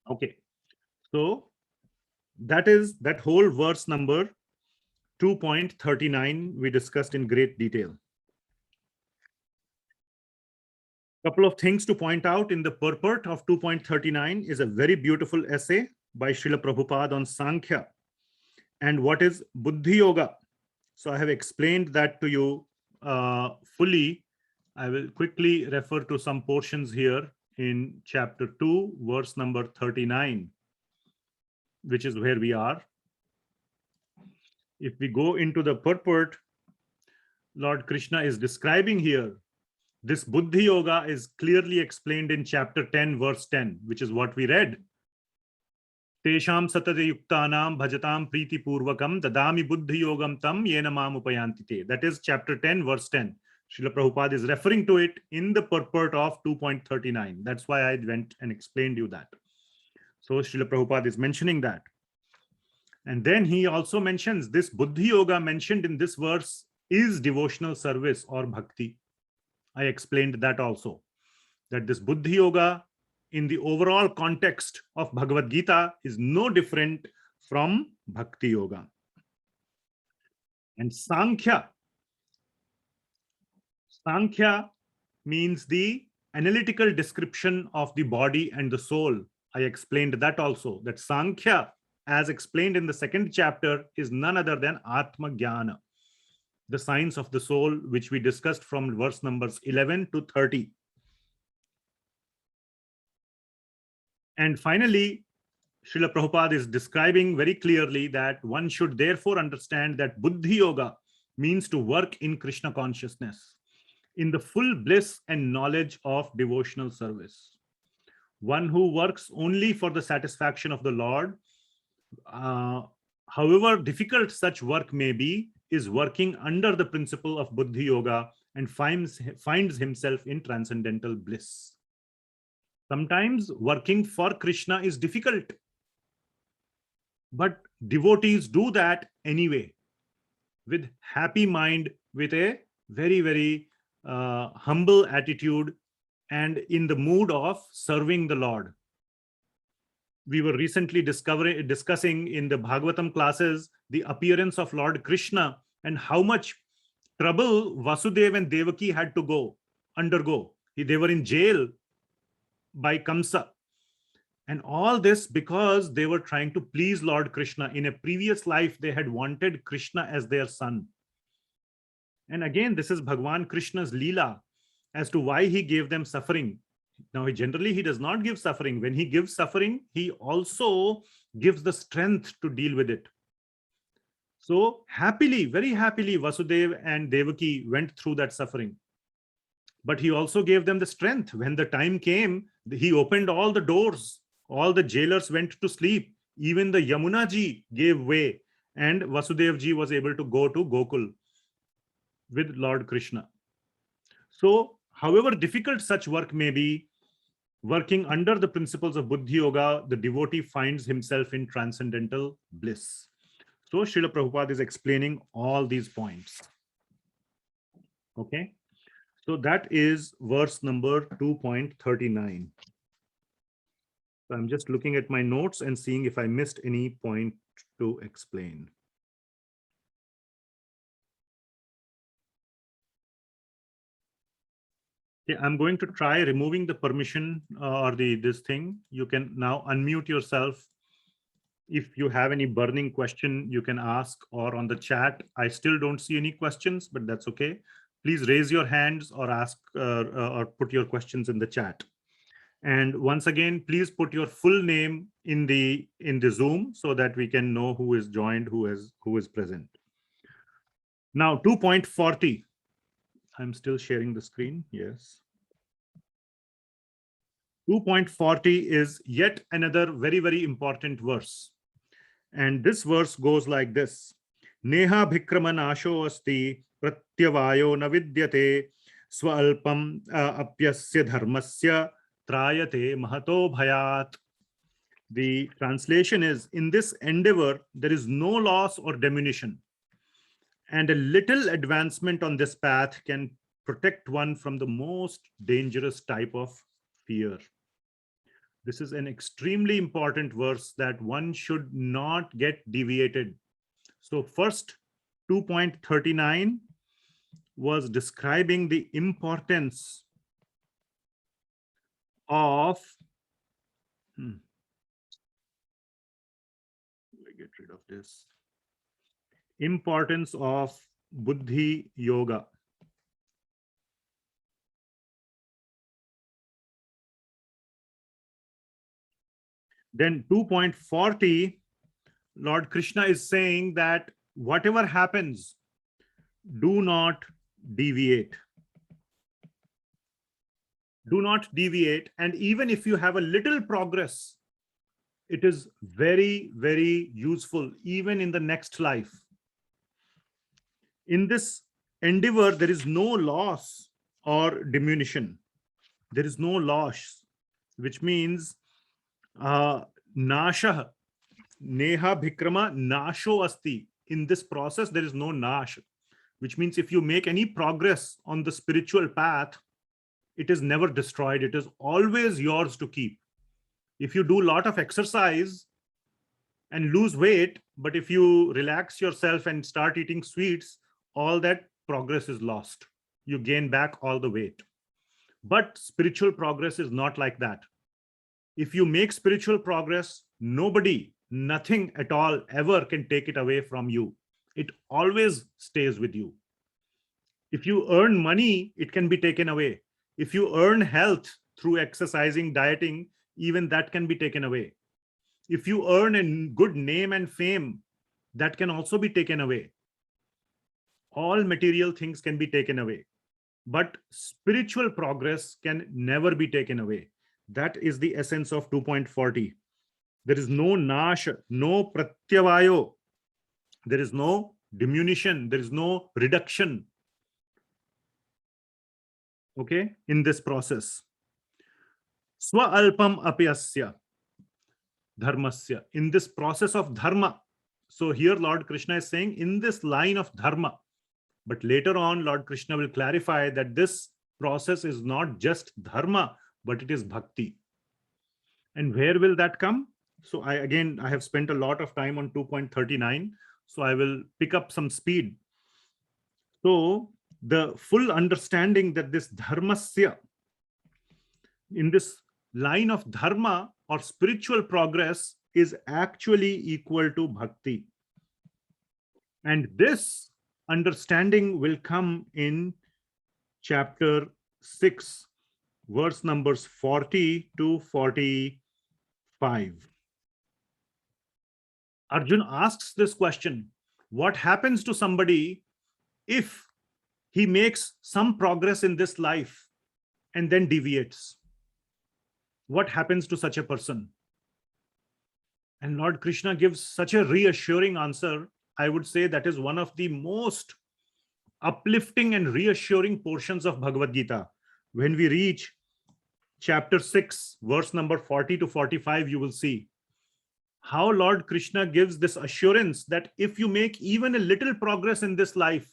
S1: Okay. So that is that whole verse number 2.39 we discussed in great detail. Couple of things to point out in the purport of 2.39 is a very beautiful essay by Srila Prabhupada on Sankhya and what is Buddhi Yoga. So I have explained that to you fully. I will quickly refer to some portions here in chapter 2, verse number 39, which is where we are. If we go into the purport, Lord Krishna is describing here. This Buddhi Yoga is clearly explained in chapter 10, verse 10, which is what we read. Tesham satate yuktanam bhajatam priti purvakam dadami buddhi yogam tam yena mam upayantite. That is chapter 10, verse 10. Srila Prabhupada is referring to it in the purport of 2.39. That's why I went and explained you that. So Srila Prabhupada is mentioning that. And then he also mentions this Buddhi Yoga mentioned in this verse is devotional service or bhakti. I explained that also, that this Buddhi Yoga in the overall context of Bhagavad Gita is no different from Bhakti Yoga. And Sankhya means the analytical description of the body and the soul. I explained that also, that Sankhya, as explained in the second chapter, is none other than Atma Jnana, the science of the soul, which we discussed from verse numbers 11 to 30. And finally, Srila Prabhupada is describing very clearly that one should therefore understand that Buddhi Yoga means to work in Krishna consciousness, in the full bliss and knowledge of devotional service. One who works only for the satisfaction of the Lord, however difficult such work may be, is working under the principle of Buddhi Yoga and finds himself in transcendental bliss. Sometimes working for Krishna is difficult, but devotees do that anyway, with happy mind, with a very, very humble attitude and in the mood of serving the Lord. We were recently discussing in the Bhagavatam classes the appearance of Lord Krishna and how much trouble Vasudeva and Devaki had to undergo. They were in jail by Kamsa. And all this because they were trying to please Lord Krishna. In a previous life, they had wanted Krishna as their son. And again, this is Bhagwan Krishna's Leela as to why he gave them suffering. Now, generally, he does not give suffering. When he gives suffering, he also gives the strength to deal with it. So happily, very happily, Vasudeva and Devaki went through that suffering. But he also gave them the strength. When the time came, he opened all the doors. All the jailers went to sleep. Even the Yamuna ji gave way. And Vasudeva ji was able to go to Gokul with Lord Krishna. So, however difficult such work may be, working under the principles of Buddhi Yoga, the devotee finds himself in transcendental bliss. So, Srila Prabhupada is explaining all these points. Okay, so that is verse number 2.39. So I'm just looking at my notes and seeing if I missed any point to explain. Okay, I'm going to try removing the permission or this thing. You can now unmute yourself. If you have any burning question, you can ask, or on the chat. I still don't see any questions, but that's okay. Please raise your hands or ask or put your questions in the chat. And once again, please put your full name in the Zoom so that we can know who is joined, who is present. Now 2.40. I'm still sharing the screen. Yes. 2.40 is yet another very, very important verse. And this verse goes like this. Neha bhikraman asho asti pratyavayo na vidyate swalpam apyasya dharmasya trayate mahato bhayat. The translation is, in this endeavor, there is no loss or diminution, and a little advancement on this path can protect one from the most dangerous type of fear. This is an extremely important verse that one should not get deviated. So first 2.39 was describing the importance of get rid of this. Importance of Buddhi Yoga. Then 2.40, Lord Krishna is saying that whatever happens, do not deviate. Do not deviate. And even if you have a little progress, it is very, very useful, even in the next life. In this endeavor, there is no loss or diminution. There is no loss, which means nasha, neha bhikrama nasho asti. In this process, there is no nash, which means if you make any progress on the spiritual path, it is never destroyed. It is always yours to keep. If you do a lot of exercise and lose weight, but if you relax yourself and start eating sweets, all that progress is lost. You gain back all the weight. But spiritual progress is not like that. If you make spiritual progress, nobody, nothing at all ever can take it away from you. It always stays with you. If you earn money, it can be taken away. If you earn health through exercising, dieting, even that can be taken away. If you earn a good name and fame, that can also be taken away. All material things can be taken away, but spiritual progress can never be taken away. That is the essence of 2.40. There is no nash, no pratyavayo. There is no diminution. There is no reduction. Okay, in this process. Swa alpam apyasya dharmasya. In this process of dharma. So here Lord Krishna is saying in this line of dharma. But later on, Lord Krishna will clarify that this process is not just dharma, but it is bhakti. And where will that come? So I have spent a lot of time on 2.39. So I will pick up some speed. So the full understanding that this dharmasya, in this line of dharma or spiritual progress, is actually equal to bhakti. And this understanding will come in chapter 6, verse numbers 40 to 45. Arjun asks this question: what happens to somebody if he makes some progress in this life and then deviates? What happens to such a person? And Lord Krishna gives such a reassuring answer. I would say that is one of the most uplifting and reassuring portions of Bhagavad Gita. When we reach chapter 6, verse number 40 to 45, you will see how Lord Krishna gives this assurance that if you make even a little progress in this life,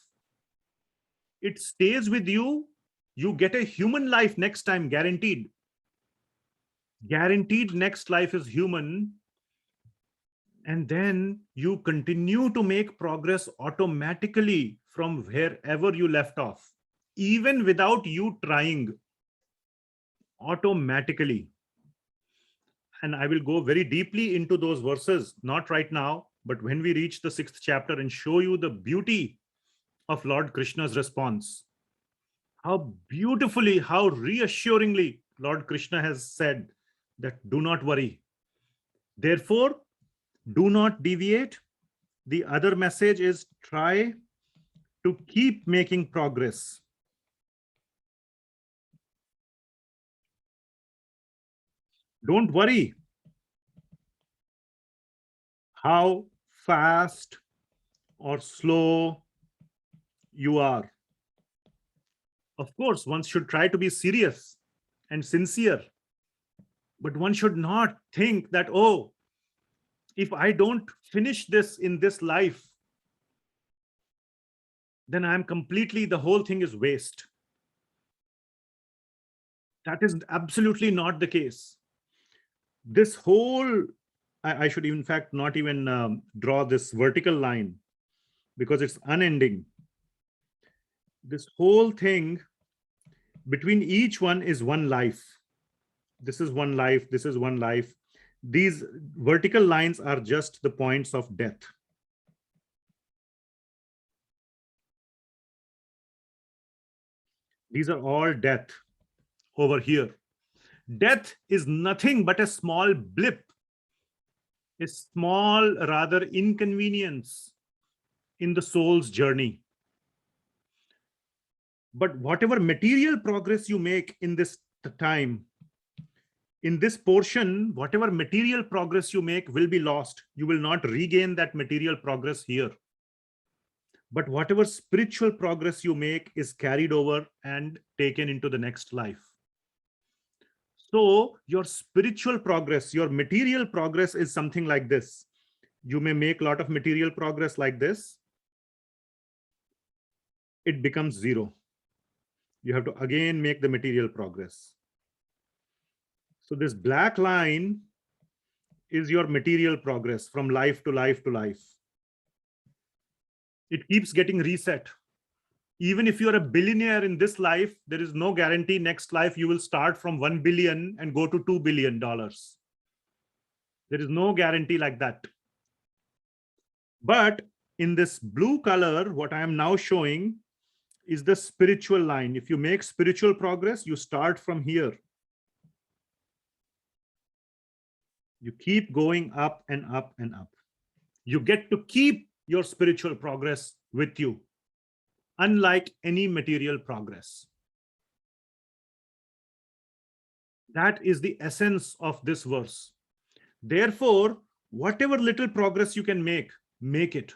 S1: it stays with you. You get a human life next time, guaranteed. Guaranteed next life is human. And then you continue to make progress automatically from wherever you left off, even without you trying, automatically. And I will go very deeply into those verses, not right now, but when we reach the 6th chapter and show you the beauty of Lord Krishna's response. How beautifully, how reassuringly Lord Krishna has said that do not worry. Therefore, do not deviate. The other message is try to keep making progress. Don't worry how fast or slow you are. Of course, one should try to be serious and sincere, but one should not think that, oh, if I don't finish this in this life, then I'm completely, the whole thing is waste. That is absolutely not the case. This whole, I should in fact not even draw this vertical line because it's unending. This whole thing, between each one is one life. This is one life, this is one life. These vertical lines are just the points of death. These are all death over here. Death is nothing but a small blip, a small, rather, inconvenience in the soul's journey. But whatever material progress you make in this time, in this portion, whatever material progress you make will be lost. You will not regain that material progress here. But whatever spiritual progress you make is carried over and taken into the next life. So your spiritual progress, your material progress is something like this. You may make a lot of material progress like this. It becomes zero. You have to again make the material progress. So this black line is your material progress from life to life to life. It keeps getting reset. Even if you're a billionaire in this life, there is no guarantee next life you will start from 1 billion and go to $2 billion. There is no guarantee like that. But in this blue color, what I am now showing is the spiritual line. If you make spiritual progress, you start from here. You keep going up and up and up. You get to keep your spiritual progress with you, unlike any material progress. That is the essence of this verse. Therefore, whatever little progress you can make it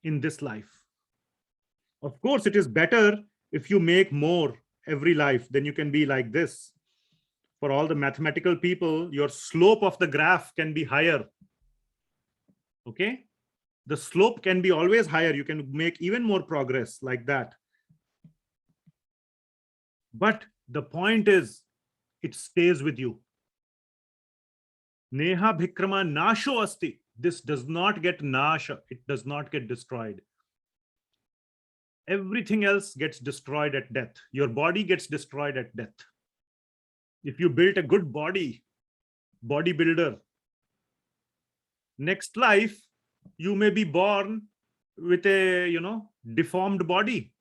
S1: in this life. Of course, it is better if you make more every life, then you can be like this. For all the mathematical people, your slope of the graph can be higher. Okay? The slope can be always higher. You can make even more progress like that. But the point is, it stays with you. Neha bhikrama nasho asti. This does not get nasha. It does not get destroyed. Everything else gets destroyed at death. Your body gets destroyed at death. If you built a good bodybuilder, next life, you may be born with a, deformed body.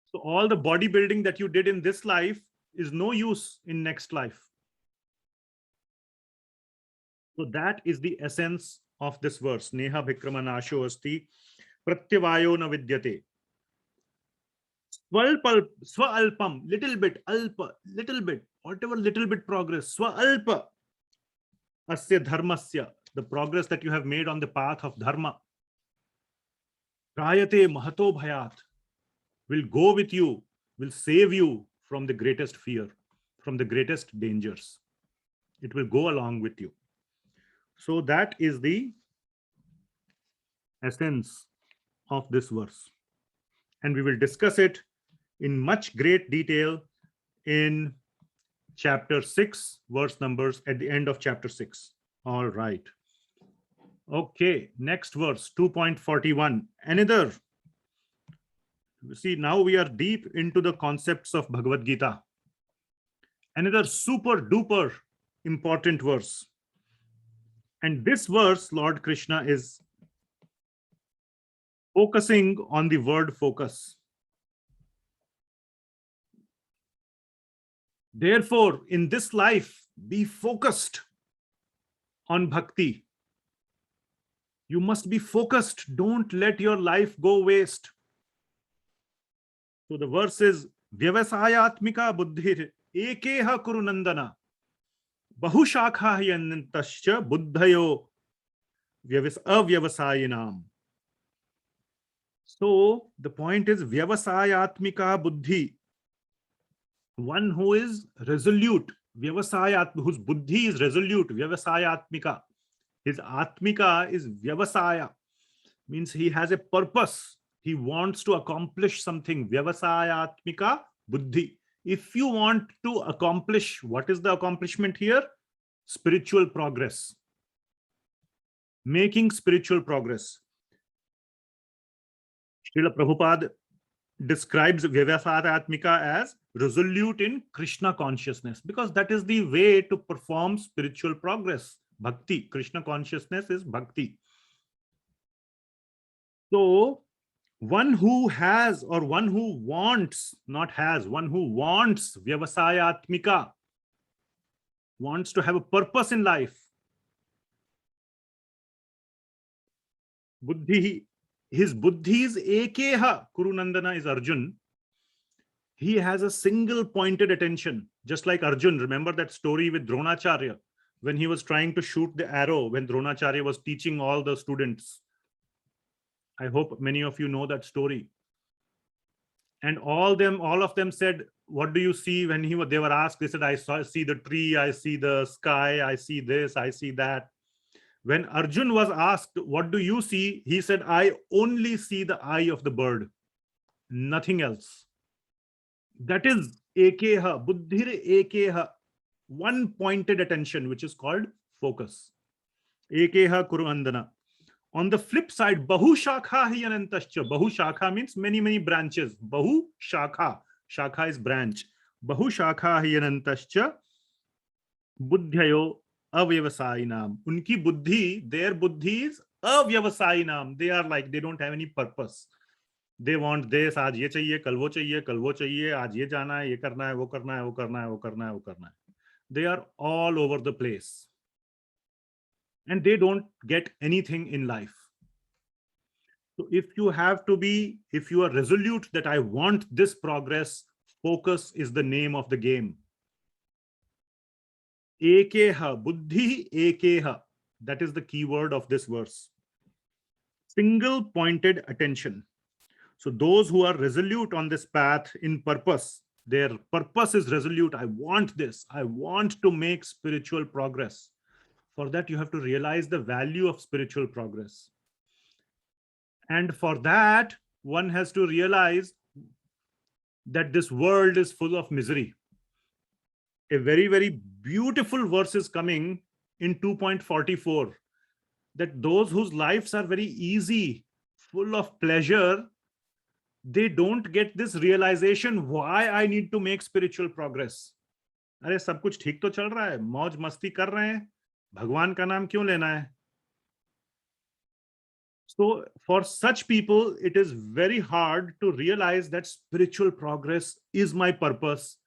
S1: So all the bodybuilding that you did in this life is no use in next life. So that is the essence of this verse. Neha bhikrama nasho asti pratyavayo na vidyate. Swalpam, little bit, alpa, little bit, whatever little bit progress. Swalpa asya dharmasya, the progress that you have made on the path of dharma. Prayate mahato bhayat, will go with you, will save you from the greatest fear, from the greatest dangers. It will go along with you. So that is the essence of this verse. And we will discuss it in much great detail in chapter 6, verse numbers at the end of chapter 6. All right. Okay, next verse, 2.41. Another, see, now we are deep into the concepts of Bhagavad Gita. Another super duper important verse. And this verse, Lord Krishna is focusing on the word focus. Therefore, in this life, be focused on bhakti. You must be focused. Don't let your life go waste. So the verse is Vyavasayatmika buddhir ekeha kurunandana bahushakha yantascha buddhayo avyavasayinam. So the point is Vyavasayatmika buddhi. One who is resolute, Vyavasayat, whose buddhi is resolute, Vyavasayatmika. His atmika is Vyavasaya, means he has a purpose. He wants to accomplish something. Vyavasayatmika buddhi. If you want to accomplish, what is the accomplishment here? Spiritual progress. Making spiritual progress. Srila Prabhupada describes Vyavasayatmika as resolute in Krishna consciousness, because that is the way to perform spiritual progress. Bhakti, Krishna consciousness is bhakti. So one who has, or one who wants, not has, one who wants Vyavasayatmika, wants to have a purpose in life. Buddhi, his buddhi is ekeha. Kurunandana is Arjun. He has a single pointed attention, just like Arjun. Remember that story with Dronacharya, when he was trying to shoot the arrow, when Dronacharya was teaching all the students. I hope many of you know that story. And all of them said, what do you see? When they were asked, they said, see the tree, I see the sky, I see this, I see that. When Arjun was asked, what do you see? He said, I only see the eye of the bird, nothing else. That is ekeha, buddhir ekeha, one pointed attention, which is called focus. Ekeha kurandana. On the flip side, bahu shakha hi anantascha. Bahu shakha means many, many branches. Bahu shakha. Shakha is branch. Bahu shakha hi anantascha buddhayo avyavasayinam. Unki buddhi, their buddhi is avyavasayinam. They are like, they don't have any purpose. They want this, aaj ye chahiye, kal wo chahiye, kal wo chahiye, aaj ye jana hai, ye karna hai, wo karna hai, wo karna hai, wo karna hai, wo karna hai. They are all over the place. And they don't get anything in life. So if you are resolute that I want this progress, focus is the name of the game. Ekeha, buddhi ekeha. That is the key word of this verse. Single pointed attention. So those who are resolute on this path in purpose, their purpose is resolute. I want this. I want to make spiritual progress. For that, you have to realize the value of spiritual progress. And for that, one has to realize that this world is full of misery. A very, very beautiful verse is coming in 2.44, that those whose lives are very easy, full of pleasure, they don't get this realization why I need to make spiritual progress. अरे सब कुछ ठीक तो चल रहा है, मौज मस्ती कर रहे हैं, भगवान का नाम क्यों लेना है? So for such people, it is very hard to realize that spiritual progress is my purpose.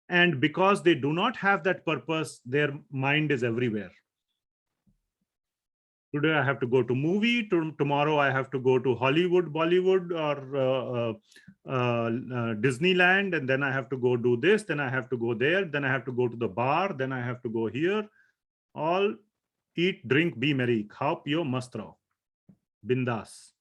S1: And because they do not have that purpose, their mind is everywhere. Today I have to go to movie, tomorrow I have to go to Hollywood, Bollywood, or Disneyland, and then I have to go do this, then I have to go there, then I have to go to the bar, then I have to go here. All eat, drink, be merry, khao, piyo, mast raho. Bindas.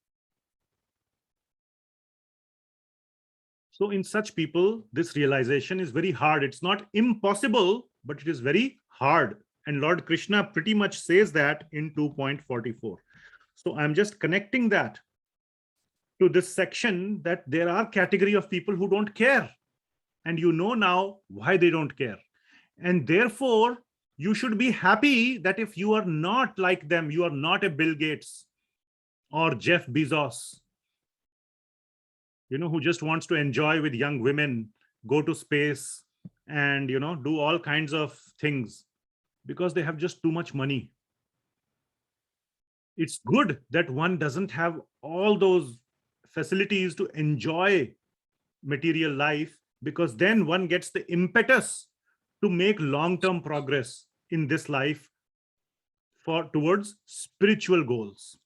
S1: So in such people, this realization is very hard. It's not impossible, but it is very hard. And Lord Krishna pretty much says that in 2.44. So I'm just connecting that to this section that there are category of people who don't care. And you know now why they don't care. And therefore, you should be happy that if you are not like them, you are not a Bill Gates or Jeff Bezos, who just wants to enjoy with young women, go to space and, do all kinds of things because they have just too much money. It's good that one doesn't have all those facilities to enjoy material life, because then one gets the impetus to make long-term progress in this life towards spiritual goals.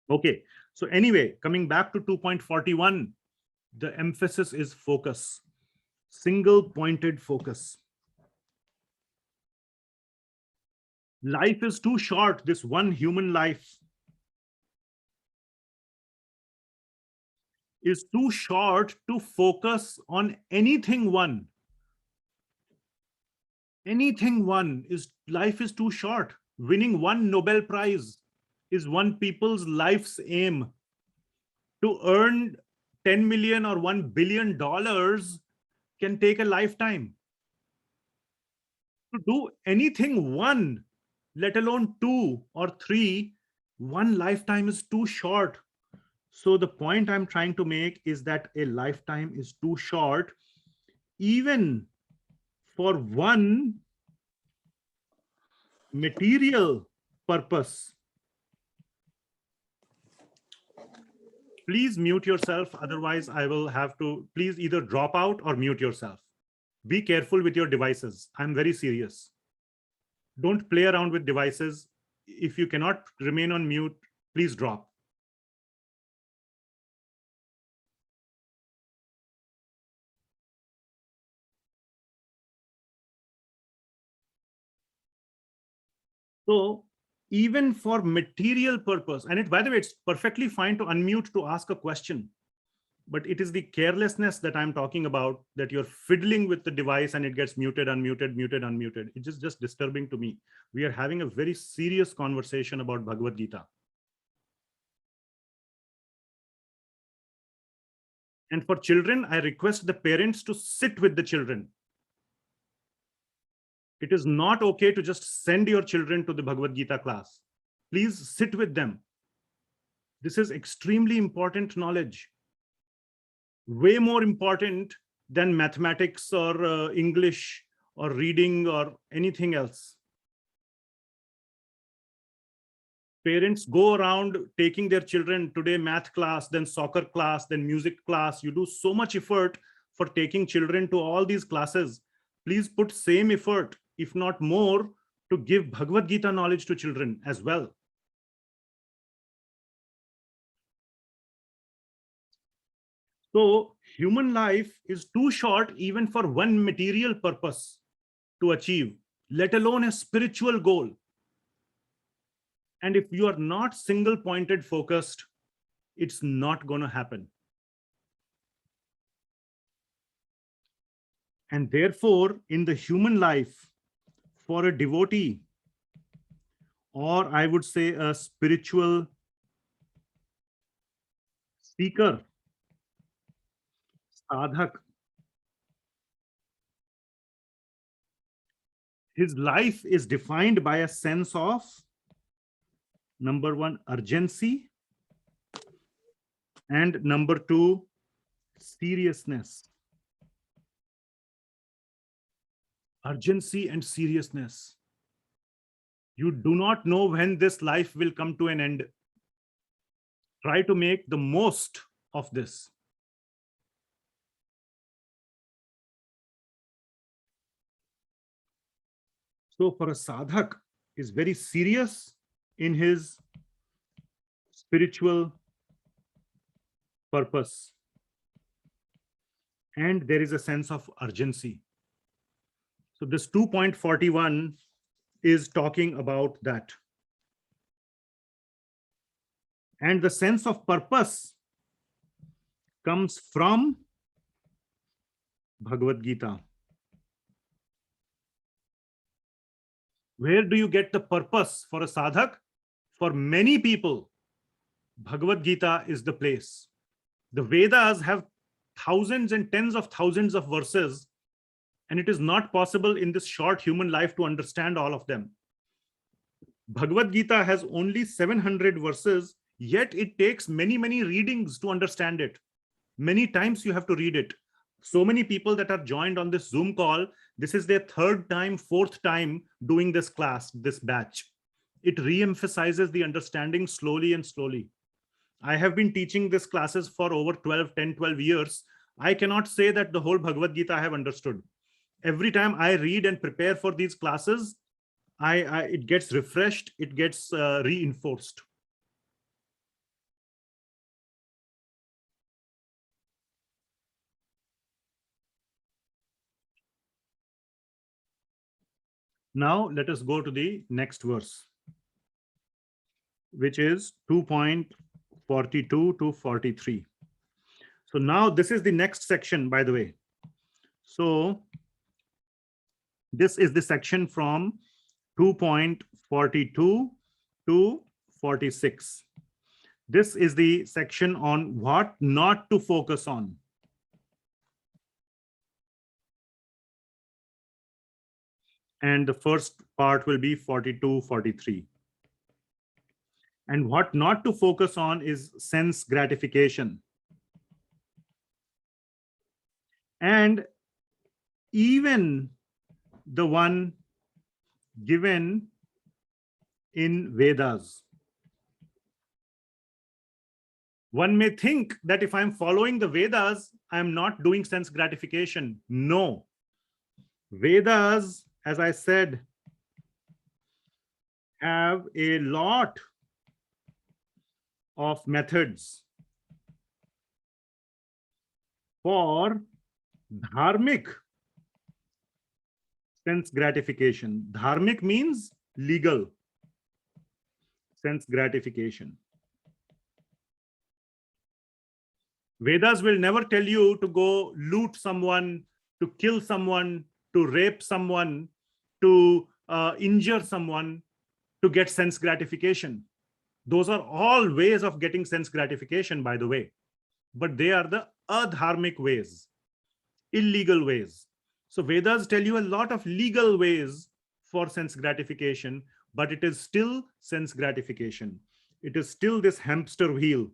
S1: Okay, so anyway, coming back to 2.41, the emphasis is focus, single pointed focus. Life is too short, this one human life is too short to focus on anything one. Life is too short. Winning one Nobel Prize is one people's life's aim. To earn 10 million or $1 billion can take a lifetime. To do anything one, let alone 2 or 3, one lifetime is too short. So the point I'm trying to make is that a lifetime is too short, even for one material purpose. Please mute yourself, otherwise I will have to, please either drop out or mute yourself. Be careful with your devices. I'm very serious. Don't play around with devices. If you cannot remain on mute, please drop. So even for material purpose, and by the way, it's perfectly fine to unmute to ask a question, but it is the carelessness that I'm talking about, that you're fiddling with the device and it gets muted, unmuted, muted, unmuted. It is just disturbing to me. We are having a very serious conversation about Bhagavad Gita. And for children, I request the parents to sit with the children. It is not okay to just send your children to the Bhagavad Gita class. Please sit with them. This is extremely important knowledge. Way more important than mathematics or English or reading or anything else. Parents go around taking their children today math class, then soccer class, then music class. You do so much effort for taking children to all these classes. Please put same effort, if not more, to give Bhagavad Gita knowledge to children as well. So human life is too short even for one material purpose to achieve, let alone a spiritual goal. And if you are not single-pointed focused, it's not going to happen. And therefore, in the human life, for a devotee, or I would say a spiritual seeker, sadhak, his life is defined by a sense of, number 1, urgency, and number 2, seriousness. Urgency and seriousness. You do not know when this life will come to an end. Try to make the most of this. So for a sadhak is very serious in his spiritual purpose. And there is a sense of urgency. So this 2.41 is talking about that. And the sense of purpose comes from Bhagavad Gita. Where do you get the purpose for a sadhak? For many people, Bhagavad Gita is the place. The Vedas have thousands and tens of thousands of verses, and it is not possible in this short human life to understand all of them. Bhagavad Gita has only 700 verses, yet it takes many, many readings to understand it. Many times you have to read it. So many people that are joined on this Zoom call, this is their third time, fourth time doing this class, this batch. It re-emphasizes the understanding slowly and slowly. I have been teaching these classes for over 12 years. I cannot say that the whole Bhagavad Gita I have understood. Every time I read and prepare for these classes, it gets refreshed, it gets reinforced. Now let us go to the next verse, which is 2.42 to 43. So now this is the next section, by the way. So this is the section from 2.42 to 46. This is the section on what not to focus on. And the first part will be 42, 43. And what not to focus on is sense gratification. And even the one given in Vedas. One may think that if I'm following the Vedas, I'm not doing sense gratification. No. Vedas, as I said, have a lot of methods for dharmic sense gratification. Dharmic means legal sense gratification. Vedas will never tell you to go loot someone, to kill someone, to rape someone, to injure someone to get sense gratification. Those are all ways of getting sense gratification, by the way. But they are the adharmic ways, illegal ways. So Vedas tell you a lot of legal ways for sense gratification, but it is still sense gratification. It is still this hamster wheel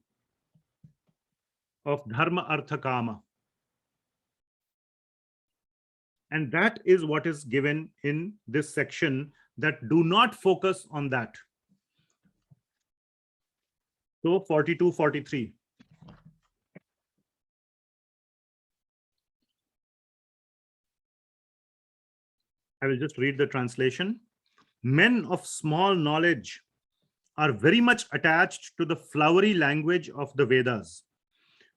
S1: of dharma, artha, kama. And that is what is given in this section, that do not focus on that. So 42, 43. I will just read the translation. Men of small knowledge are very much attached to the flowery language of the Vedas,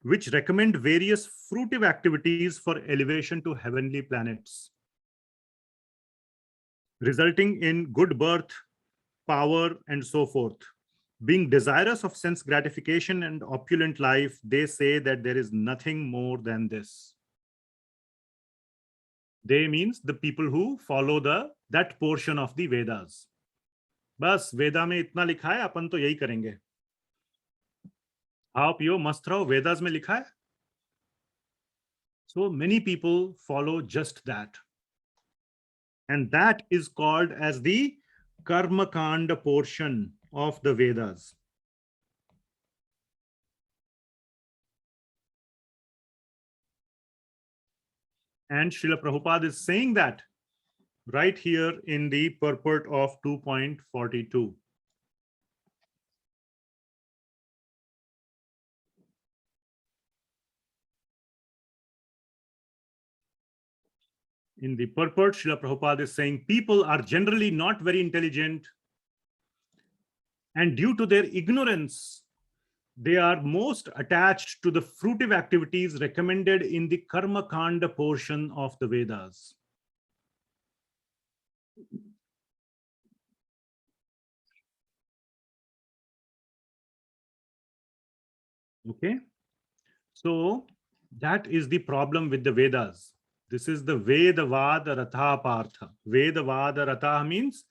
S1: which recommend various fruitive activities for elevation to heavenly planets, resulting in good birth, power, and so forth. Being desirous of sense gratification and opulent life, they say that there is nothing more than this. They means the people who follow that portion of the Vedas. बस वेदा में इतना लिखा है, अपन तो यही करेंगे. खाओ पियो मस्त रहो, वेदास में लिखा है. So many people follow just that. And that is called as the Karma Kanda portion of the Vedas. And Srila Prabhupada is saying that right here in the purport of 2.42. In the purport, Srila Prabhupada is saying people are generally not very intelligent, and due to their ignorance, they are most attached to the fruitive activities recommended in the Karma Kanda portion of the Vedas. Okay, so that is the problem with the Vedas. This is the Vedavada Ratha Partha. Vedavada Ratha means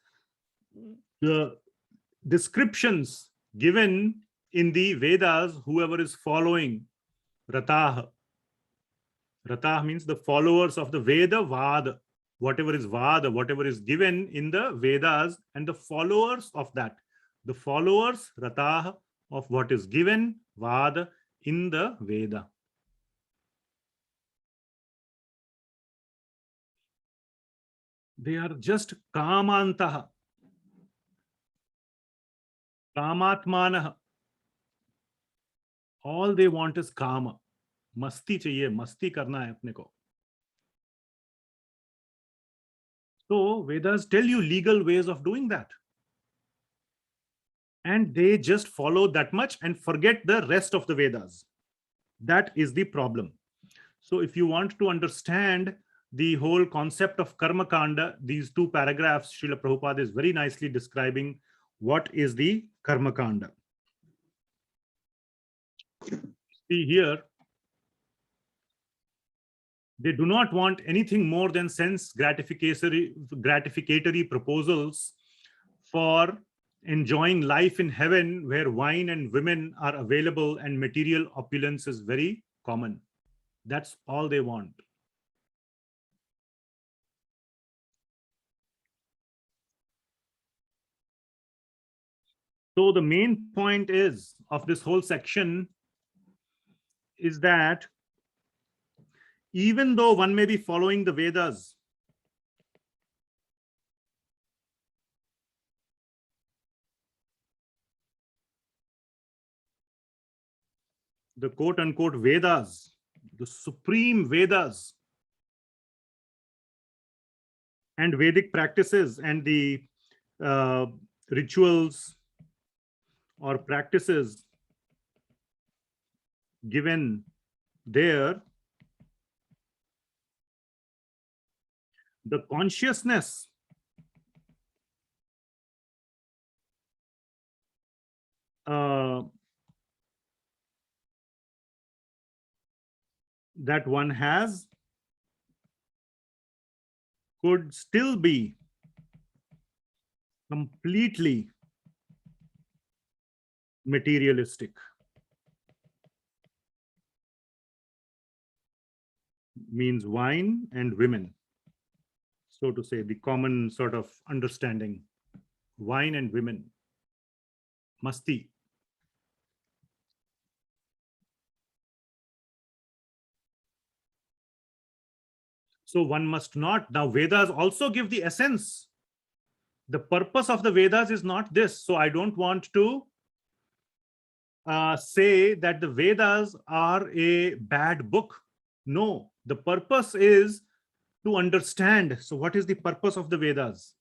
S1: the descriptions given in the Vedas, whoever is following Ratah, Ratah means the followers of the Veda, Vada, whatever is Vada, whatever is given in the Vedas, and the followers of that, the followers, Ratah, of what is given, Vada, in the Veda. They are just Kamantaha, Kamatmanah. All they want is Kama. Masti chahiye, masti karna hai apne ko. So Vedas tell you legal ways of doing that. And they just follow that much and forget the rest of the Vedas. That is the problem. So if you want to understand the whole concept of Karma Kanda, these two paragraphs, Srila Prabhupada is very nicely describing what is the Karma Kanda. See here, they do not want anything more than sense gratificatory proposals for enjoying life in heaven, where wine and women are available and material opulence is very common. That's all they want. So the main point is of this whole section is that even though one may be following the Vedas, the quote unquote Vedas, the supreme Vedas, and Vedic practices and the rituals or practices given there, the consciousness that one has could still be completely materialistic. Means wine and women, so to say, the common sort of understanding. Wine and women, masti. So one must not. Now Vedas also give the essence. The purpose of the Vedas is not this. So I don't want to say that the Vedas are a bad book. No, the purpose is to understand. So what is the purpose of the Vedas?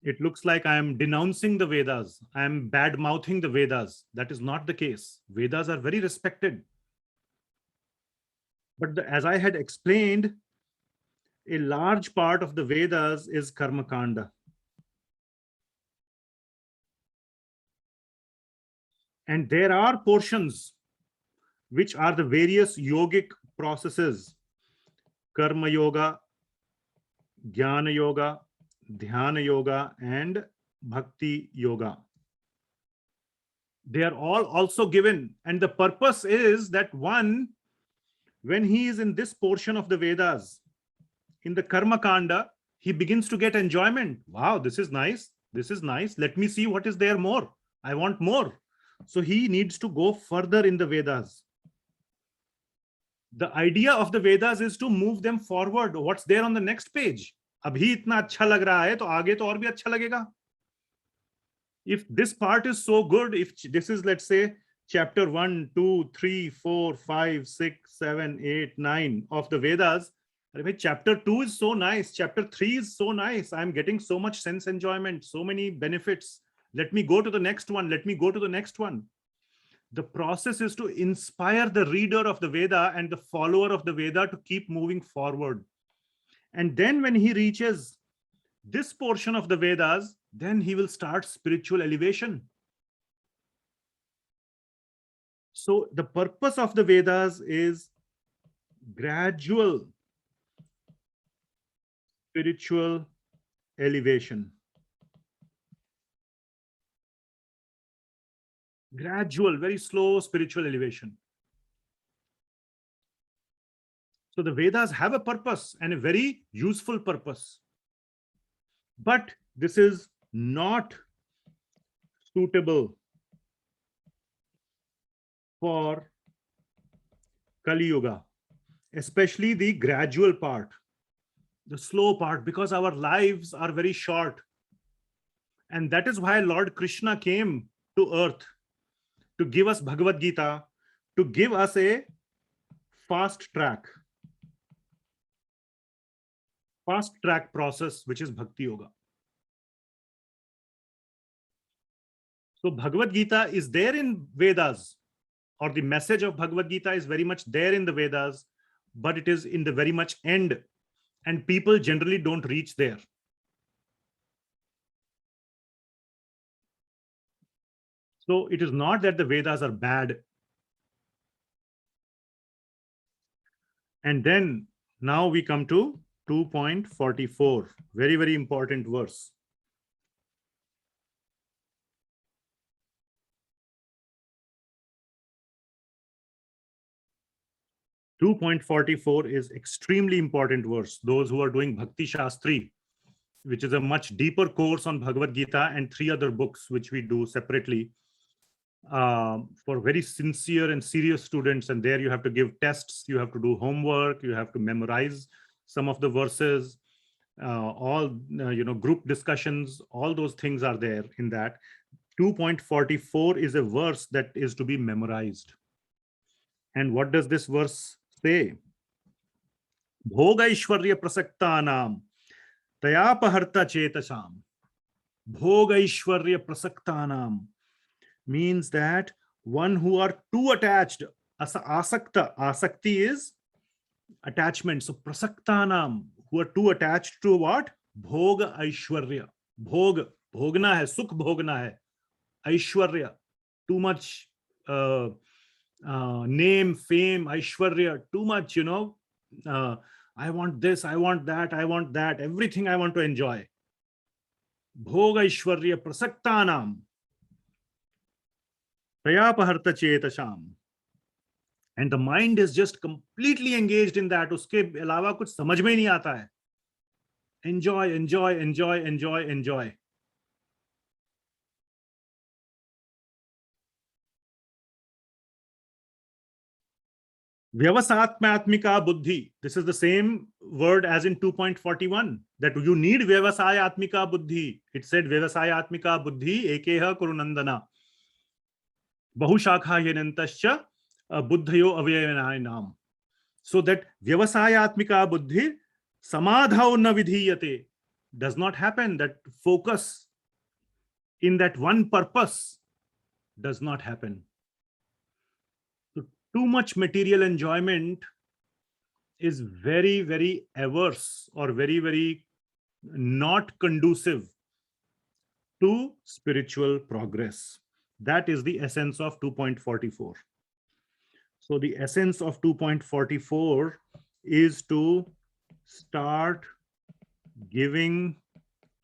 S1: It looks like I am denouncing the Vedas. I am bad-mouthing the Vedas. That is not the case. Vedas are very respected. But as I had explained, a large part of the Vedas is Karma Kanda. And there are portions which are the various yogic processes: Karma Yoga, Jnana Yoga, Dhyana Yoga, and Bhakti Yoga. They are all also given. And the purpose is that one, when he is in this portion of the Vedas, in the Karma Kanda, he begins to get enjoyment. Wow, this is nice. This is nice. Let me see what is there more. I want more. So he needs to go further in the Vedas. The idea of the Vedas is to move them forward. What's there on the next page? Abhi itna acha lag raha hai, to aage to aur bhi acha lagega. If this part is so good, if this is, let's say, chapter 1, 2, 3, 4, 5, 6, 7, 8, 9 of the Vedas, chapter 2 is so nice. Chapter 3 is so nice. I'm getting so much sense enjoyment, so many benefits. Let me go to the next one. Let me go to the next one. The process is to inspire the reader of the Veda and the follower of the Veda to keep moving forward. And then when he reaches this portion of the Vedas, then he will start spiritual elevation. So the purpose of the Vedas is gradual spiritual elevation. Gradual, very slow spiritual elevation. So the Vedas have a purpose and a very useful purpose. But this is not suitable for Kali Yuga, especially the gradual part, the slow part, because our lives are very short. And that is why Lord Krishna came to earth to give us Bhagavad Gita, to give us a fast track process, which is Bhakti Yoga. So Bhagavad Gita is there in Vedas, or the message of Bhagavad Gita is very much there in the Vedas, but it is in the very much end, and people generally don't reach there. So it is not that the Vedas are bad. And then now we come to 2.44, very, very important verse. .44 is extremely important verse. Those who are doing Bhakti Shastri, which is a much deeper course on Bhagavad Gita and 3 other books which we do separately for very sincere and serious students, and there you have to give tests, you have to do homework, you have to memorize some of the verses, all group discussions, all those things are there in that. 2.44 is a verse that is to be memorized. And what does this verse say? Bhog aishwarya prasaktanam tayapaharta chetasam. Bhog aishwarya prasaktanam means that one who are too attached, asakta, asakti is attachment. So prasaktanam, who are too attached to what? Bhog aishwarya. Bhog, bhogna hai, sukh bhogna hai. Aishwarya, too much name, fame, aishwarya, too much, I want this, I want that, everything I want to enjoy. Bhog aishwarya prasaktanam tayapaharta chetasam. And the mind is just completely engaged in that. Uske alawa kuch samajh mein nahi aata hai. Enjoy, enjoy, enjoy, enjoy, enjoy. Vyavasatmatmika buddhi. This is the same word as in 2.41, that you need vyavasayatmika buddhi. It said vyavasayatmika buddhi ekeha kurunandana. Bahushakha yenantascha buddhayo avyayanayam. So that vyavasayatmika buddhi samadhau na vidhiyate does not happen. That focus in that one purpose does not happen. Too much material enjoyment is very, very averse or very, very not conducive to spiritual progress. That is the essence of 2.44. So the essence of 2.44 is to start giving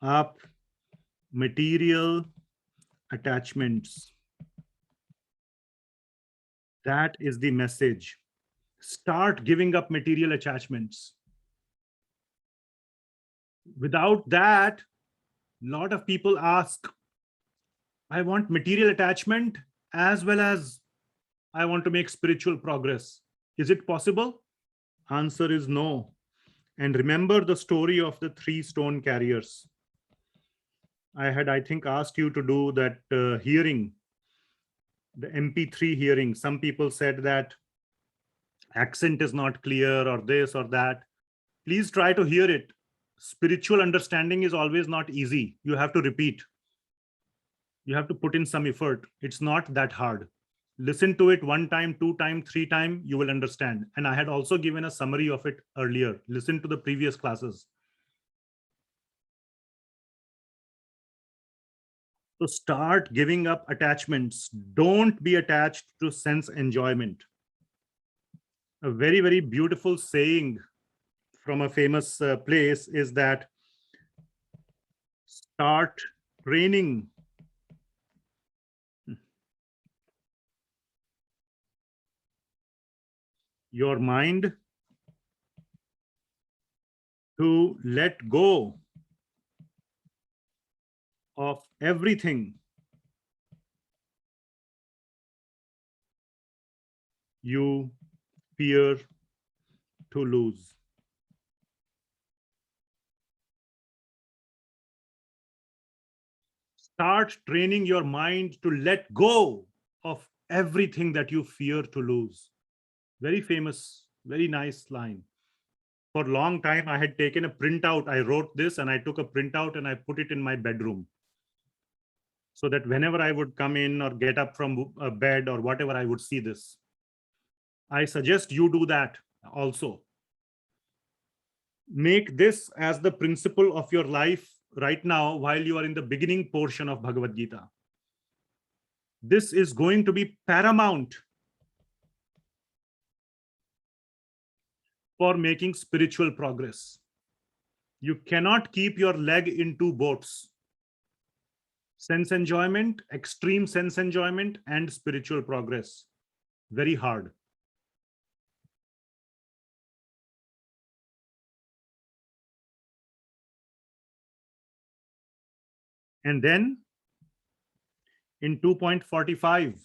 S1: up material attachments. That is the message. Start giving up material attachments. Without that, a lot of people ask, I want material attachment as well as I want to make spiritual progress. Is it possible? Answer is no. And remember the story of the 3 stone carriers. I had, I think, asked you to do that hearing, the MP3 hearing. Some people said that accent is not clear or this or that. Please try to hear it. Spiritual understanding is always not easy. You have to repeat. You have to put in some effort. It's not that hard. Listen to it 1 time, 2 times, 3 times, you will understand. And I had also given a summary of it earlier. Listen to the previous classes. So start giving up attachments. Don't be attached to sense enjoyment. A very, very beautiful saying from a famous place is that Start training your mind to let go of everything you fear to lose. Start training your mind to let go of everything that you fear to lose. Very famous, very nice line. For a long time, I had taken a printout. I wrote this and I took a printout and I put it in my bedroom, so that whenever I would come in or get up from a bed or whatever, I would see this. I suggest you do that also. Make this as the principle of your life right now while you are in the beginning portion of Bhagavad Gita. This is going to be paramount for making spiritual progress. You cannot keep your leg in two boats: sense enjoyment, extreme sense enjoyment, and spiritual progress. Very hard. And then in 2.45,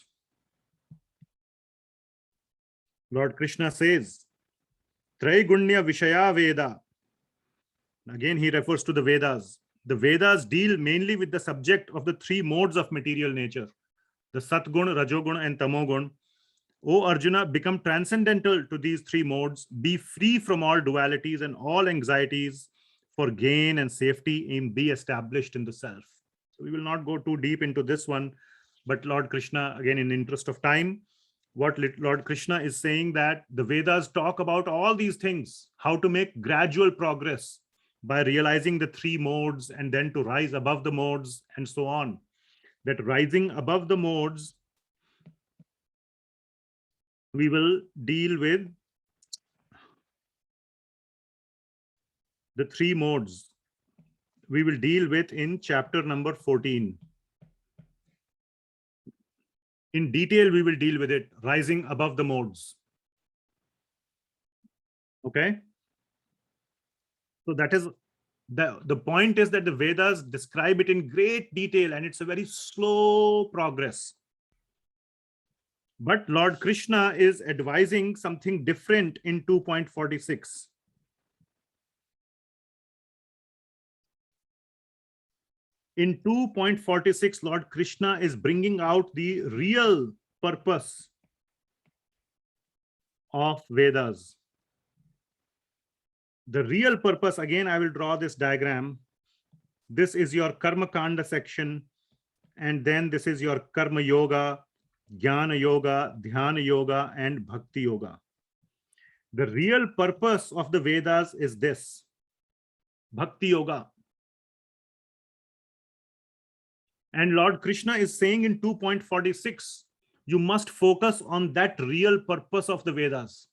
S1: Lord Krishna says, Traigunya Vishaya Veda. Again, he refers to the Vedas. The Vedas deal mainly with the subject of the three modes of material nature, the Satgun, Rajogun, and Tamogun. O Arjuna, become transcendental to these three modes, be free from all dualities and all anxieties for gain and safety, and be established in the self. So we will not go too deep into this one, but Lord Krishna, again, in the interest of time, what Lord Krishna is saying, that the Vedas talk about all these things, how to make gradual progress by realizing the three modes and then to rise above the modes and so on. That rising above the modes, we will deal with the three modes. We will deal with in chapter number 14. In detail, we will deal with it, rising above the modes. Okay? So that is the point, is that the Vedas describe it in great detail and it's a very slow progress. But Lord Krishna is advising something different in 2.46. In 2.46, Lord Krishna is bringing out the real purpose of Vedas. The real purpose, again, I will draw this diagram. This is your Karma Kanda section, and then this is your Karma Yoga, Jnana Yoga, Dhyana Yoga, and Bhakti Yoga. The real purpose of the Vedas is this: Bhakti Yoga. And Lord Krishna is saying in 2.46, you must focus on that real purpose of the Vedas.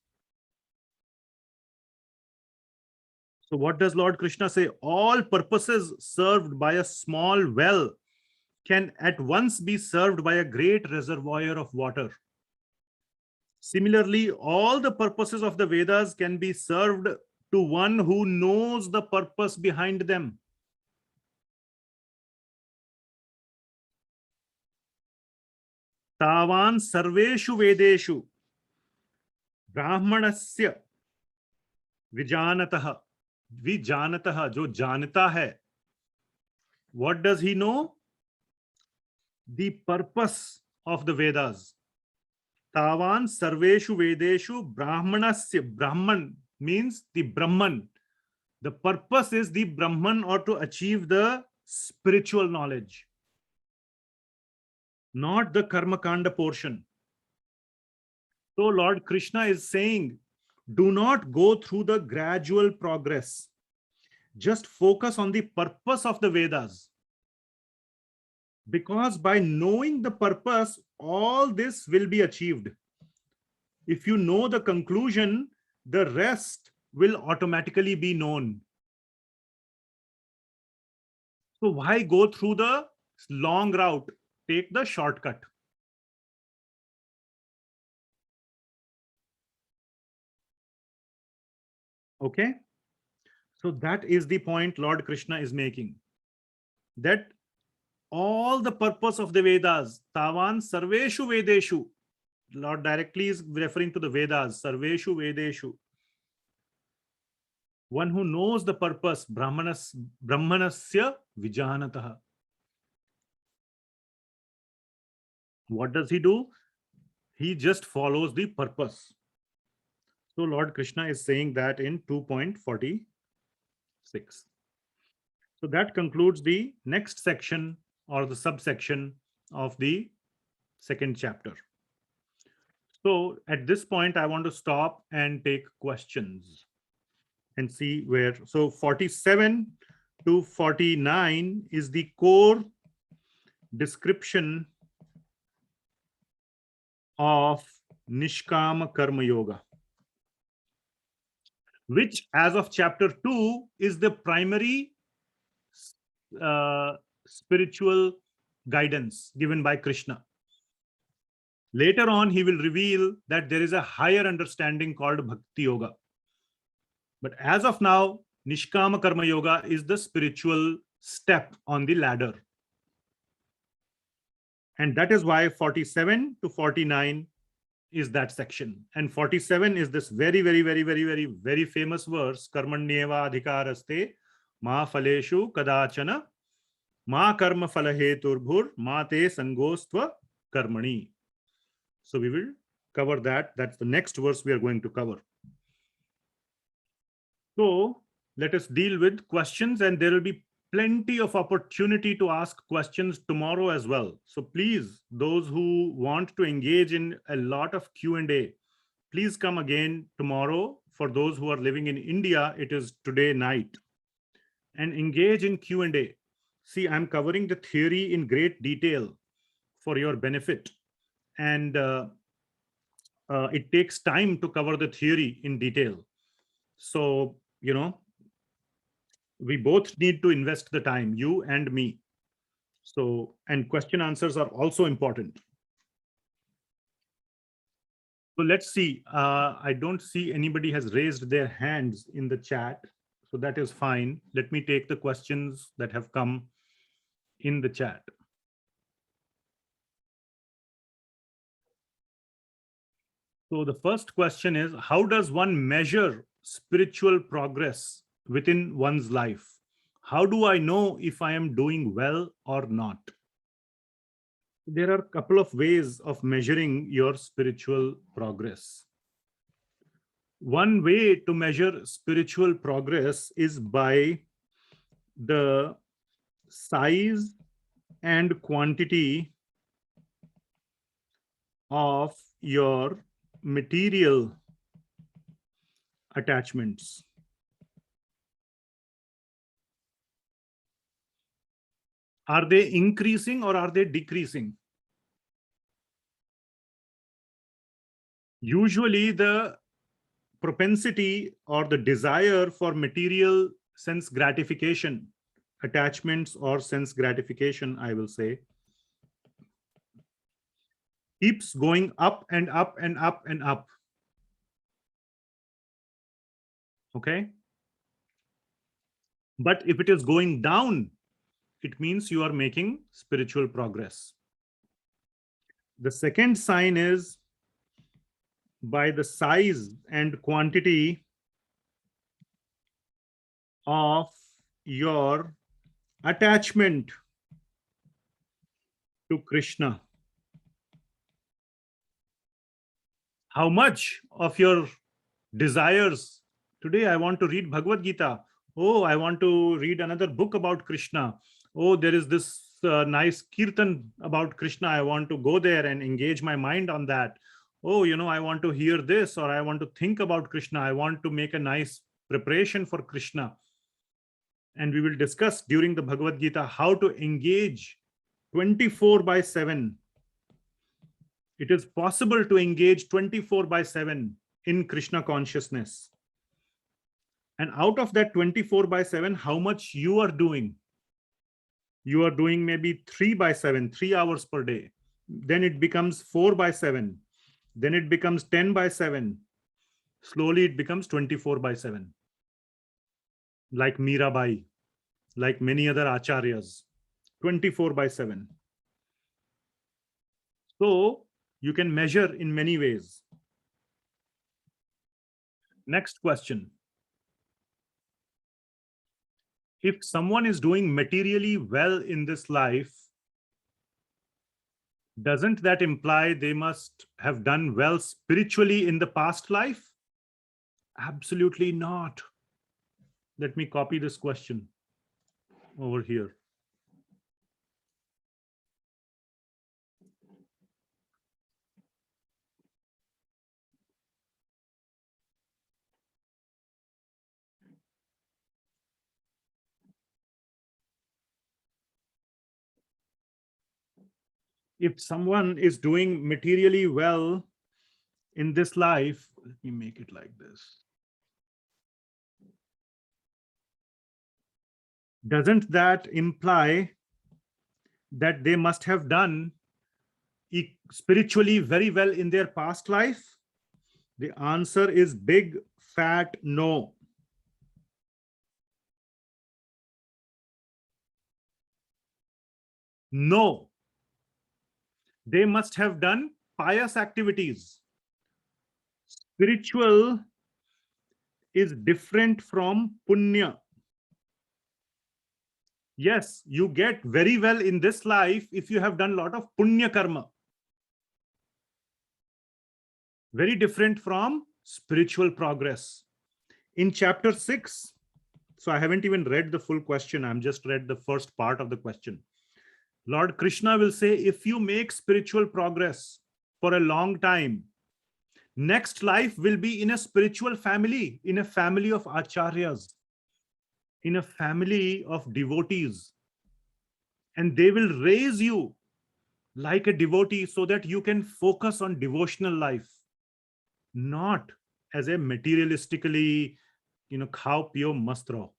S1: So what does Lord Krishna say? All purposes served by a small well can at once be served by a great reservoir of water. Similarly, all the purposes of the Vedas can be served to one who knows the purpose behind them. Tavan sarveshu vedeshu brahmanasya vijanataha. Vijanataha, jo janata hai. What does he know? The purpose of the Vedas. Tavan sarveshu vedeshu brahmanasya. Brahman means the Brahman. The purpose is the Brahman, or to achieve the spiritual knowledge, not the Karma Kanda portion. So Lord Krishna is saying, do not go through the gradual progress. Just focus on the purpose of the Vedas. Because by knowing the purpose, all this will be achieved. If you know the conclusion, the rest will automatically be known. So why go through the long route? Take the shortcut. Okay. So that is the point Lord Krishna is making. That all the purpose of the Vedas, Tavan Sarveshu Vedeshu, Lord directly is referring to the Vedas, Sarveshu Vedeshu. One who knows the purpose, Brahmanasya Vijanataha. What does he do? He just follows the purpose. So Lord Krishna is saying that in 2.46. So that concludes the next section or the subsection of the second chapter. So at this point, I want to stop and take questions and see where. So 47 to 49 is the core description of Nishkama Karma Yoga, which as of chapter 2 is the primary spiritual guidance given by Krishna. Later on, he will reveal that there is a higher understanding called Bhakti Yoga. But as of now, Nishkama Karma Yoga is the spiritual step on the ladder. And that is why 47 to 49 is that section. And 47 is this very, very, very, very, very, very famous verse, Karmanyeva adhikaraste ma phaleshu kadachana ma karma phalaheturbhur ma te sangostva karmani. So we will cover that. That's the next verse we are going to cover. So let us deal with questions, and there will be plenty of opportunity to ask questions tomorrow as well. So please, those who want to engage in a lot of Q&A, please come again tomorrow. For those who are living in India, it is today night, and engage in Q&A. See, I'm covering the theory in great detail for your benefit. And it takes time to cover the theory in detail. So, we both need to invest the time, you and me. So, and question answers are also important. So let's see. I don't see anybody has raised their hands in the chat. So that is fine. Let me take the questions that have come in the chat. So the first question is, how does one measure spiritual progress within one's life? How do I know if I am doing well or not? There are a couple of ways of measuring your spiritual progress. One way to measure spiritual progress is by the size and quantity of your material attachments. Are they increasing or are they decreasing? Usually the propensity or the desire for material sense gratification, attachments or sense gratification, I will say, keeps going up and up and up and up. Okay? But if it is going down, it means you are making spiritual progress. The second sign is by the size and quantity of your attachment to Krishna. How much of your desires, today I want to read Bhagavad Gita. Oh, I want to read another book about Krishna. Oh, there is this nice kirtan about Krishna. I want to go there and engage my mind on that. Oh, I want to hear this, or I want to think about Krishna. I want to make a nice preparation for Krishna. And we will discuss during the Bhagavad Gita how to engage 24/7. It is possible to engage 24/7 in Krishna consciousness. And out of that 24/7, how much you are doing. You are doing maybe 3/7, 3 hours per day. Then it becomes 4/7. Then it becomes 10/7. Slowly it becomes 24/7. Like Mirabai, like many other acharyas, 24/7. So you can measure in many ways. Next question. If someone is doing materially well in this life, doesn't that imply they must have done well spiritually in the past life? Absolutely not. Let me copy this question over here. If someone is doing materially well in this life, let me make it like this. Doesn't that imply that they must have done spiritually very well in their past life? The answer is big fat no. No. They must have done pious activities. Spiritual is different from punya. Yes, you get very well in this life if you have done a lot of punya karma. Very different from spiritual progress. In chapter 6, so I haven't even read the full question, I'm just read the first part of the question. Lord Krishna will say, if you make spiritual progress for a long time, next life will be in a spiritual family, in a family of acharyas, in a family of devotees. And they will raise you like a devotee so that you can focus on devotional life, not as a materialistically, khao pio mast raho.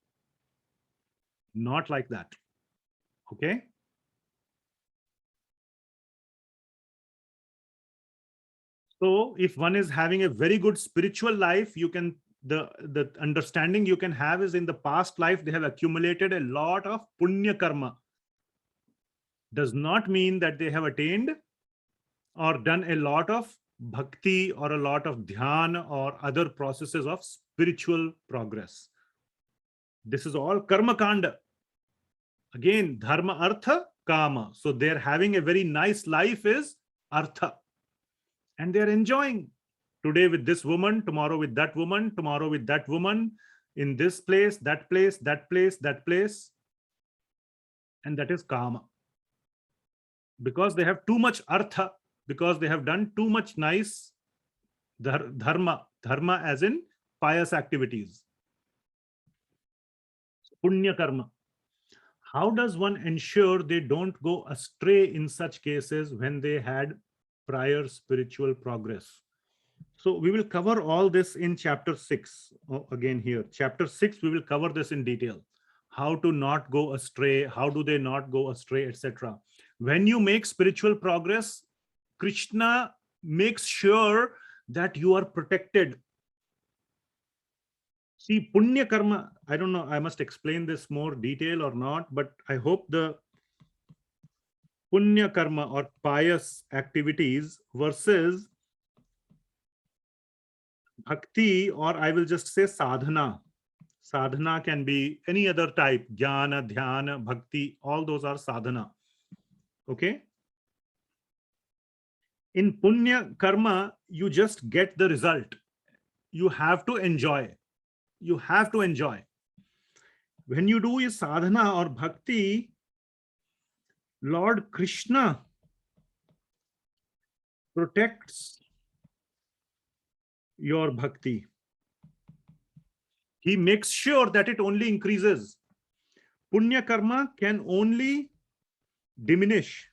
S1: Not like that. Okay. So if one is having a very good spiritual life, you can, the understanding you can have is in the past life, they have accumulated a lot of punya karma. Does not mean that they have attained or done a lot of bhakti or a lot of dhyan or other processes of spiritual progress. This is all karma kanda. Again, dharma, artha, kama. So they're having a very nice life is artha. And they're enjoying today with this woman, tomorrow with that woman, tomorrow with that woman, in this place, that place, that place, that place. And that is kama. Because they have too much artha, because they have done too much nice dharma, dharma as in pious activities. Punya karma. How does one ensure they don't go astray in such cases when they had prior spiritual progress? So we will cover all this in chapter 6. Again here, chapter 6, we will cover this in detail. How to not go astray, how do they not go astray, etc. When you make spiritual progress, Krishna makes sure that you are protected. See, punya karma, I don't know, I must explain this more detail or not, but I hope the punya karma or pious activities versus bhakti, or I will just say sadhana. Sadhana can be any other type, jnana, dhyana, bhakti, all those are sadhana. Okay. In punya karma, you just get the result. You have to enjoy. You have to enjoy. When you do a sadhana or bhakti, Lord Krishna protects your bhakti. He makes sure that it only increases. Punya karma can only diminish.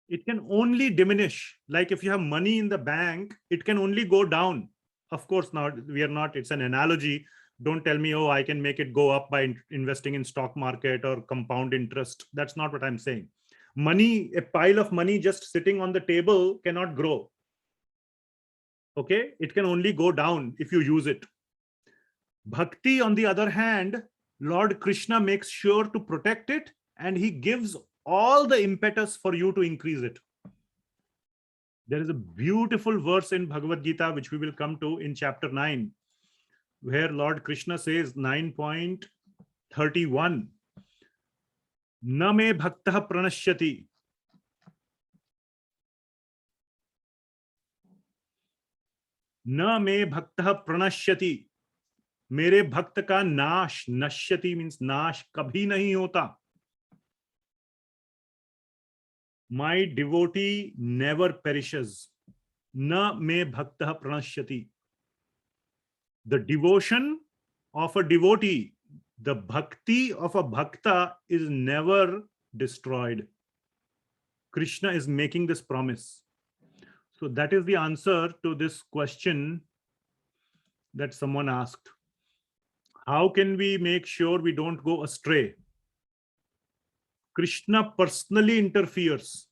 S1: It can only diminish. Like if you have money in the bank, it can only go down. Of course, now we are not, it's an analogy, Don't tell me, oh, I can make it go up by investing in stock market or compound interest. That's not what I'm saying. Money, a pile of money just sitting on the table cannot grow. Okay, it can only go down if you use it. Bhakti, on the other hand, Lord Krishna makes sure to protect it, and he gives all the impetus for you to increase it. There is a beautiful verse in Bhagavad Gita, which we will come to in chapter 9, where Lord Krishna says, 9.31, Na me bhaktah pranashyati. Na me bhaktah pranashyati. मेरे भक्त का नाश, नश्यति means नाश, कभी नहीं होता. My devotee never perishes. Na me bhaktah pranashyati. The devotion of a devotee, the bhakti of a bhakta is never destroyed. Krishna is making this promise. So that is the answer to this question that someone asked. How can we make sure we don't go astray? Krishna personally interferes.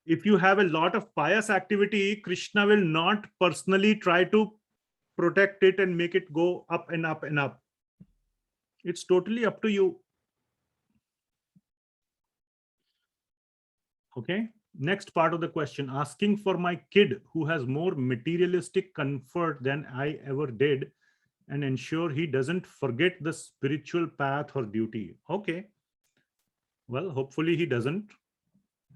S1: If you have a lot of pious activity, Krishna will not personally try to protect it and make it go up and up and up. It's totally up to you. Okay. Next part of the question, asking for my kid who has more materialistic comfort than I ever did and ensure he doesn't forget the spiritual path or duty. Okay. Well, hopefully he doesn't.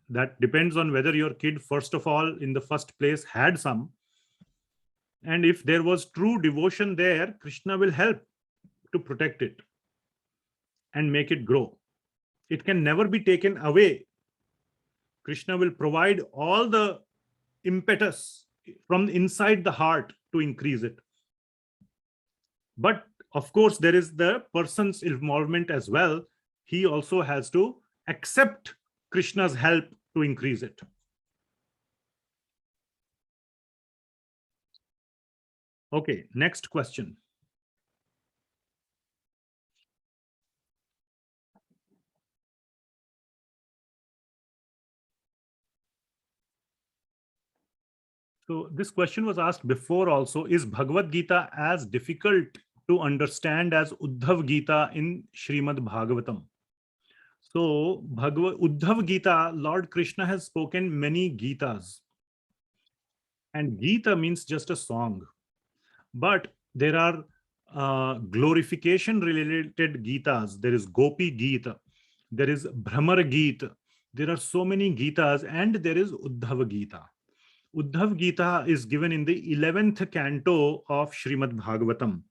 S1: That depends on whether your kid, first of all, in the first place, had some. And if there was true devotion there, Krishna will help to protect it and make it grow. It can never be taken away. Krishna will provide all the impetus from inside the heart to increase it. But of course, there is the person's involvement as well. He also has to accept Krishna's help to increase it. Okay, next question. So this question was asked before also. Is Bhagavad Gita as difficult to understand as Uddhava Gita in Srimad Bhagavatam? So Uddhava Gita, Lord Krishna has spoken many Gitas. And Gita means just a song. But there are glorification related Gitas. There is Gopi Gita. There is Brahmara Gita. There are so many Gitas, and there is Uddhava Gita. Uddhava Gita is given in the 11th canto of Srimad Bhagavatam.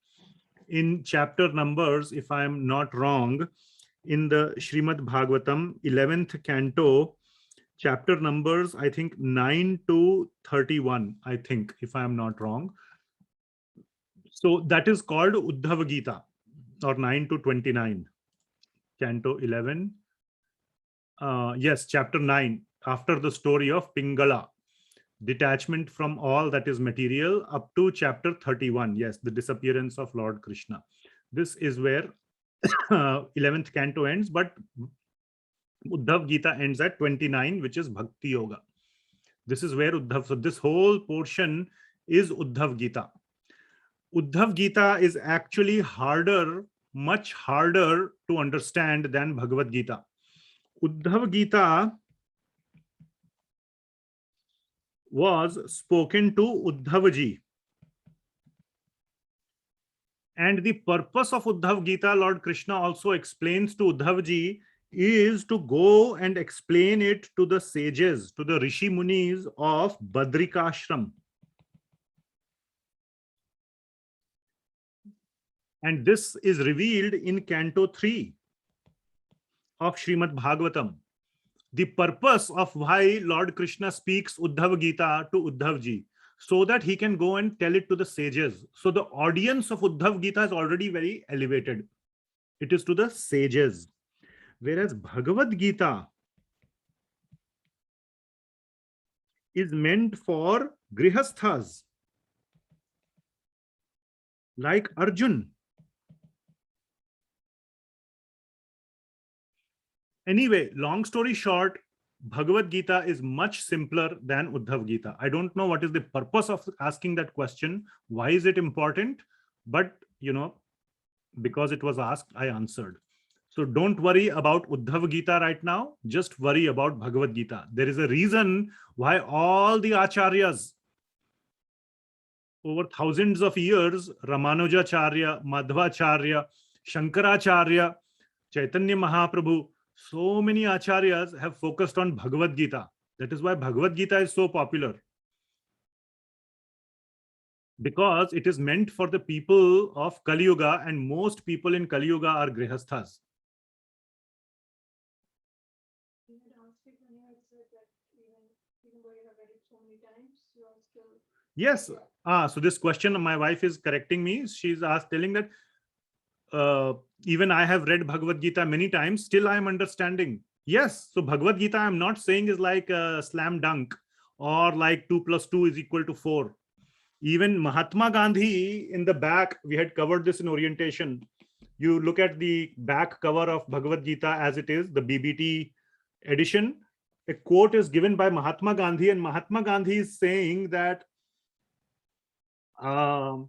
S1: In chapter numbers, if I am not wrong, in the Srimad Bhagavatam 11th canto, chapter numbers, I think 9 to 31, I think, if I am not wrong. So that is called Uddhava Gita, or 9 to 29. Canto 11. Yes, chapter 9, after the story of Pingala, detachment from all that is material, up to chapter 31. Yes, the disappearance of Lord Krishna. This is where 11th canto ends, but Uddhava Gita ends at 29, which is Bhakti Yoga. This is where Uddhava, so this whole portion is Uddhava Gita. Uddhava Gita is actually harder, much harder to understand than Bhagavad Gita. Uddhava Gita was spoken to Uddhava ji. And the purpose of Uddhava Gita, Lord Krishna also explains to Uddhava ji, is to go and explain it to the sages, to the Rishi Munis of Badrikashram. And this is revealed in Canto 3 of Srimad Bhagavatam. The purpose of why Lord Krishna speaks Uddhava Gita to Uddhav ji, so that he can go and tell it to the sages. So the audience of Uddhava Gita is already very elevated. It is to the sages. Whereas Bhagavad Gita is meant for grihasthas, like Arjun. Anyway, long story short, Bhagavad Gita is much simpler than Uddhava Gita. I don't know what is the purpose of asking that question. Why is it important? But, because it was asked, I answered. So don't worry about Uddhava Gita right now. Just worry about Bhagavad Gita. There is a reason why all the acharyas over thousands of years, Ramanujacharya, Madhvacharya, Shankaracharya, Chaitanya Mahaprabhu, so many acharyas have focused on Bhagavad Gita. That is why Bhagavad Gita is so popular. Because it is meant for the people of Kali Yuga, and most people in Kali Yuga are Grihasthas. Yes. So this question, my wife is correcting me. She's telling that even I have read Bhagavad Gita many times, still I am understanding. Yes. So Bhagavad Gita, I'm not saying is like a slam dunk or like 2 + 2 = 4. Even Mahatma Gandhi, in the back, we had covered this in orientation. You look at the back cover of Bhagavad Gita as it is, the BBT edition. A quote is given by Mahatma Gandhi, and Mahatma Gandhi is saying that to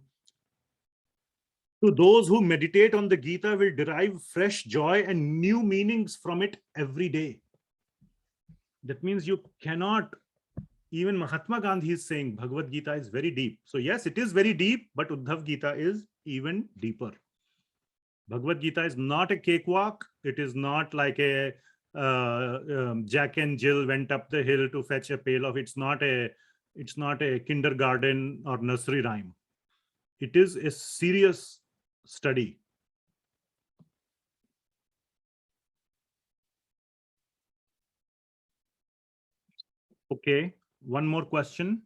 S1: those who meditate on the Gita will derive fresh joy and new meanings from it every day. That means you cannot, even Mahatma Gandhi is saying Bhagavad Gita is very deep. So yes, it is very deep, but Uddhava Gita is even deeper. Bhagavad Gita is not a cakewalk. It is not like a Jack and Jill went up the hill to fetch a pail of. It's not a kindergarten or nursery rhyme. It is a serious study. Okay, one more question.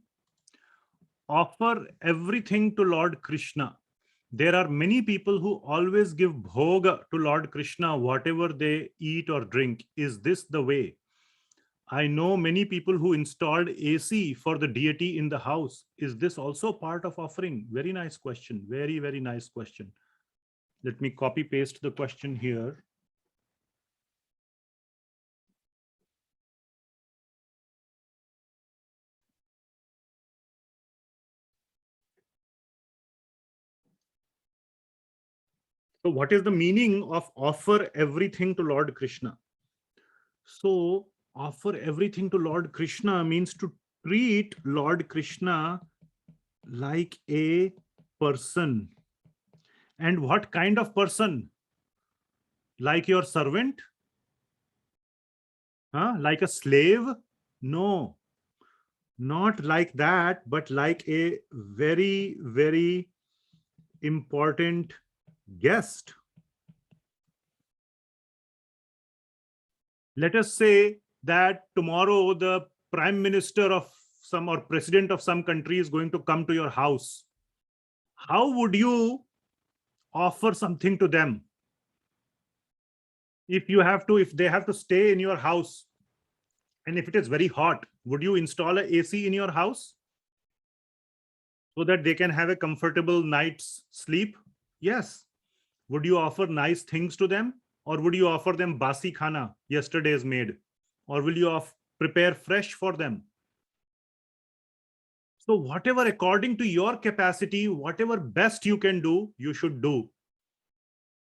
S1: Offer everything to Lord Krishna. There are many people who always give bhog to Lord Krishna, whatever they eat or drink. Is this the way? I know many people who installed AC for the deity in the house. Is this also part of offering? Very nice question. Very, very nice question. Let me copy paste the question here. So what is the meaning of offer everything to Lord Krishna? So offer everything to Lord Krishna means to treat Lord Krishna like a person. And what kind of person? Like your servant? Like a slave? No, not like that, but like a very, very important guest. Let us say that tomorrow the prime minister of some or president of some country is going to come to your house. How would you offer something to them? If they have to stay in your house, and if it is very hot, would you install an AC in your house so that they can have a comfortable night's sleep? Yes. Would you offer nice things to them, or would you offer them basi khana, yesterday's made, or will you prepare fresh for them? So whatever according to your capacity, whatever best you can do, you should do.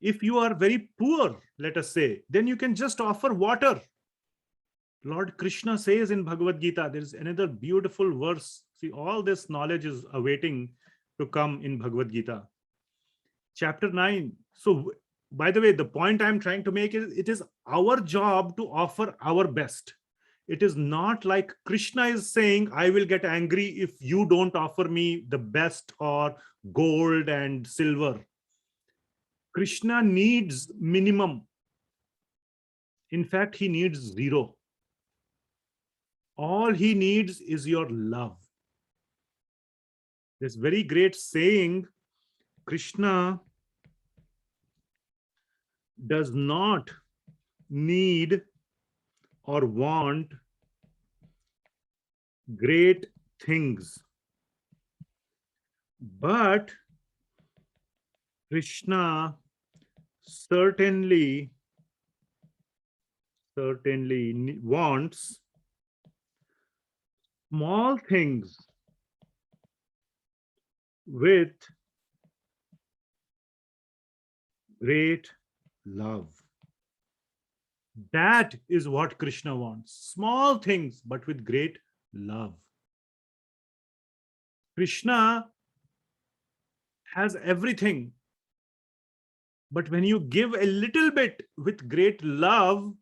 S1: If you are very poor, let us say, then you can just offer water. Lord Krishna says in Bhagavad Gita, there is another beautiful verse. See, all this knowledge is awaiting to come in Bhagavad Gita. Chapter 9. So, by the way, the point I'm trying to make is it is our job to offer our best. It is not like Krishna is saying, I will get angry if you don't offer me the best or gold and silver. Krishna needs minimum. In fact, he needs zero. All he needs is your love. This very great saying, Krishna does not need or want great things, but Krishna certainly certainly wants small things with great love. That is what Krishna wants. Small things, but with great love. Krishna has everything. But when you give a little bit with great love,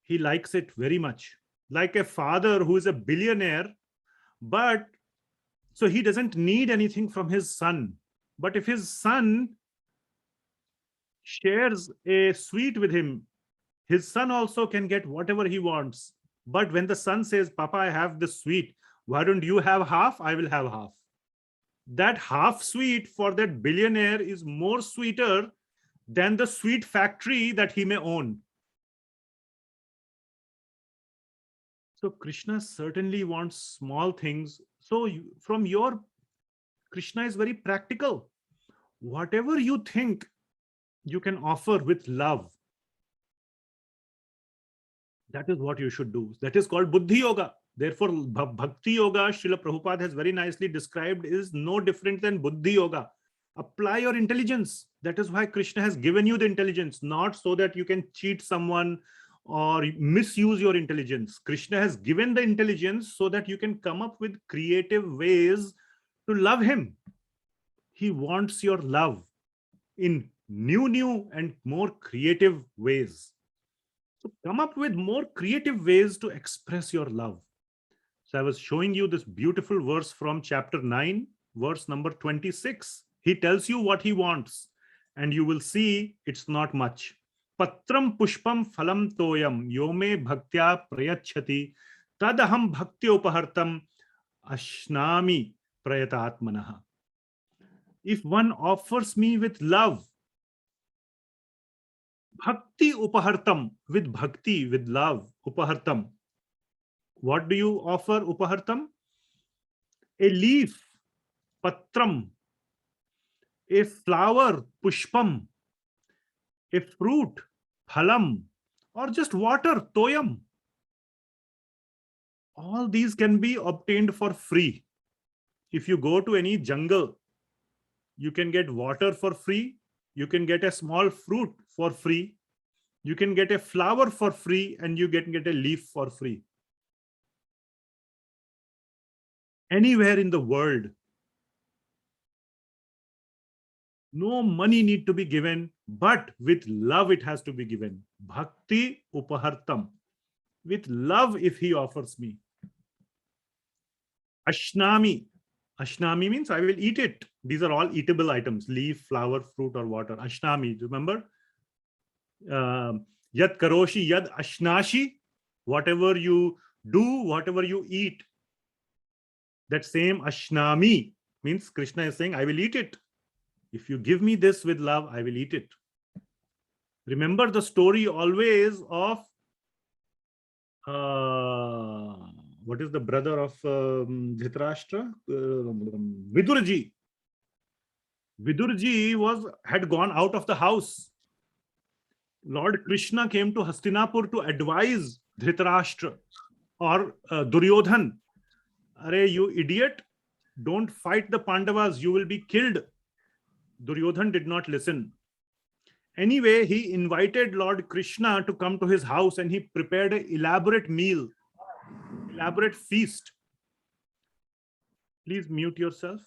S1: he likes it very much. Like a father who is a billionaire, but so he doesn't need anything from his son. But if his son shares a sweet with him, his son also can get whatever he wants. But when the son says, Papa, I have this sweet, why don't you have half? I will have half. That half sweet for that billionaire is more sweeter than the sweet factory that he may own. So Krishna certainly wants small things. So from your, Krishna is very practical. Whatever you think you can offer with love, that is what you should do. That is called Buddhi Yoga. Therefore, Bhakti Yoga, Srila Prabhupada has very nicely described, is no different than Buddhi Yoga. Apply your intelligence. That is why Krishna has given you the intelligence, not so that you can cheat someone or misuse your intelligence. Krishna has given the intelligence so that you can come up with creative ways to love him. He wants your love in new and more creative ways. So come up with more creative ways to express your love. So I was showing you this beautiful verse from chapter 9, verse number 26. He tells you what he wants, and you will see it's not much. Patram pushpam phalam toyam yome bhaktya prayachati tadaham bhakti upahartam ashnami prayatatmanaha. If one offers me with love, bhakti upahartam, with bhakti, with love, upahartam. What do you offer upahartam? A leaf, patram, a flower, pushpam, a fruit, phalam, or just water, toyam. All these can be obtained for free. If you go to any jungle, you can get water for free. You can get a small fruit for free. You can get a flower for free, and you can get a leaf for free. Anywhere in the world, no money need to be given, but with love it has to be given. Bhakti upahartam. With love, if he offers me. Ashnami. Ashnami means I will eat it. These are all eatable items: leaf, flower, fruit, or water. Ashnami, remember? Yad karoshi, yad ashnashi. Whatever you do, whatever you eat. That same ashnami means Krishna is saying, I will eat it. If you give me this with love, I will eat it. Remember the story always of what is the brother of Dhritarashtra? Vidurji. Vidurji had gone out of the house. Lord Krishna came to Hastinapur to advise Dhritarashtra or Duryodhan. Are you idiot? Don't fight the Pandavas. You will be killed. Duryodhan did not listen. Anyway, he invited Lord Krishna to come to his house, and he prepared an elaborate meal, elaborate feast. Please mute yourself.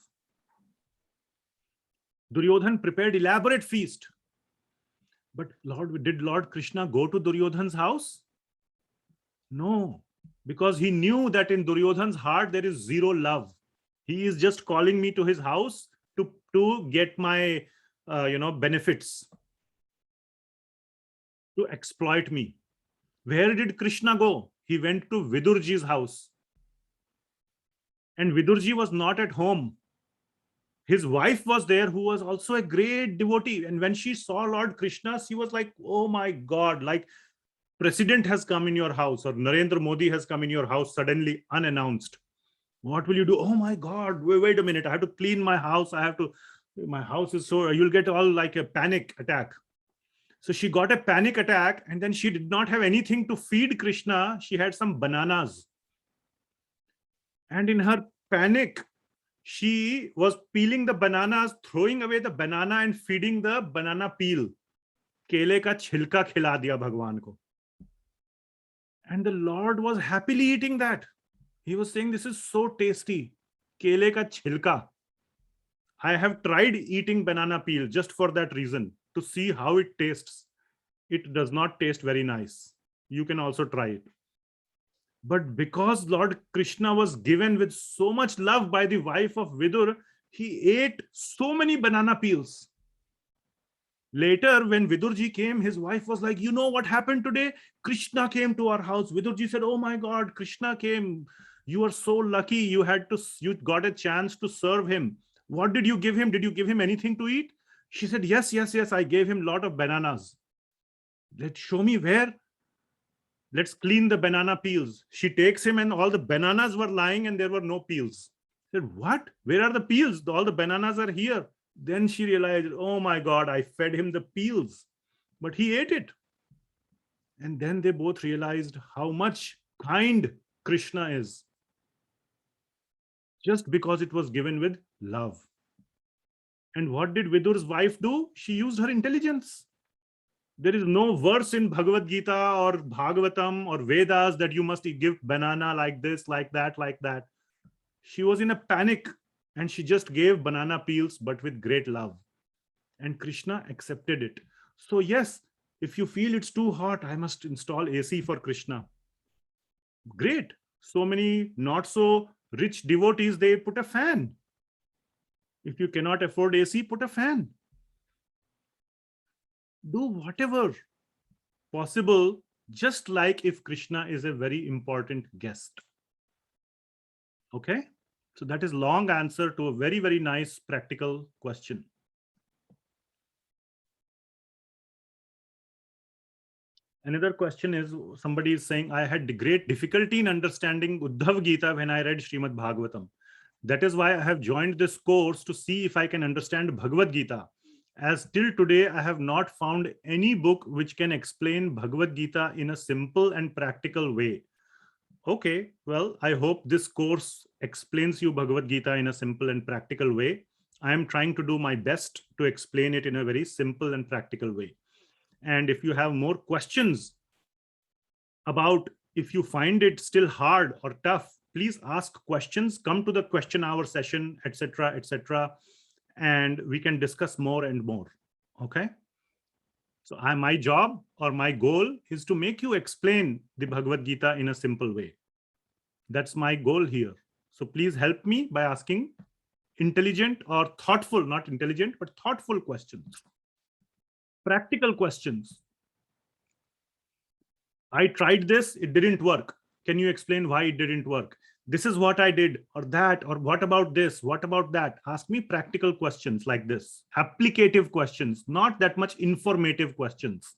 S1: Duryodhan prepared elaborate feast. But did Lord Krishna go to Duryodhan's house? No, because he knew that in Duryodhan's heart there is zero love. He is just calling me to his house to get my benefits, to exploit me. Where did Krishna go? He went to Vidurji's house. And Vidurji was not at home. His wife was there, who was also a great devotee. And when she saw Lord Krishna, she was like, oh my God, like President has come in your house, or Narendra Modi has come in your house suddenly unannounced. What will you do? Oh my God, wait a minute. I have to clean my house. My house is so, you'll get all like a panic attack. So she got a panic attack, and then she did not have anything to feed Krishna. She had some bananas. And in her panic, she was peeling the bananas, throwing away the banana and feeding the banana peel. केले का छिलका खिला दिया भगवान को. And the Lord was happily eating that. He was saying, this is so tasty. केले का छिलका. I have tried eating banana peel just for that reason, to see how it tastes. It does not taste very nice. You can also try it. But because Lord Krishna was given with so much love by the wife of Vidur, he ate so many banana peels. Later, when Vidurji came, his wife was like, you know what happened today? Krishna came to our house. Vidurji said, oh my God, Krishna came. You are so lucky. You got a chance to serve him. What did you give him? Did you give him anything to eat? She said, yes. I gave him a lot of bananas. Let's show me where. Let's clean the banana peels. She takes him, and all the bananas were lying and there were no peels. She said, what? Where are the peels? All the bananas are here. Then she realized, oh my God, I fed him the peels, but he ate it. And then they both realized how much kind Krishna is, just because it was given with love. And what did Vidur's wife do? She used her intelligence. There is no verse in Bhagavad Gita or Bhagavatam or Vedas that you must give banana like this, like that, like that. She was in a panic and she just gave banana peels, but with great love. And Krishna accepted it. So yes, if you feel it's too hot, I must install AC for Krishna. Great. So many not so rich devotees, they put a fan. If you cannot afford AC, put a fan. Do whatever possible, just like if Krishna is a very important guest. Okay? So that is long answer to a very, very nice practical question. Another question is, somebody is saying, I had great difficulty in understanding Uddhava Gita when I read Srimad Bhagavatam. That is why I have joined this course to see if I can understand Bhagavad Gita. As till today, I have not found any book which can explain Bhagavad Gita in a simple and practical way. Okay, well, I hope this course explains you Bhagavad Gita in a simple and practical way. I am trying to do my best to explain it in a very simple and practical way. And if you have more questions about, if you find it still hard or tough, please ask questions, come to the question hour session, etc., etc., and we can discuss more and more. Okay. So my job or my goal is to make you explain the Bhagavad Gita in a simple way. That's my goal here. So please help me by asking intelligent or thoughtful, not intelligent, but thoughtful questions. Practical questions. I tried this, it didn't work. Can you explain why it didn't work? This is what I did, or that, or what about this? What about that? Ask me practical questions like this. Applicative questions, not that much informative questions.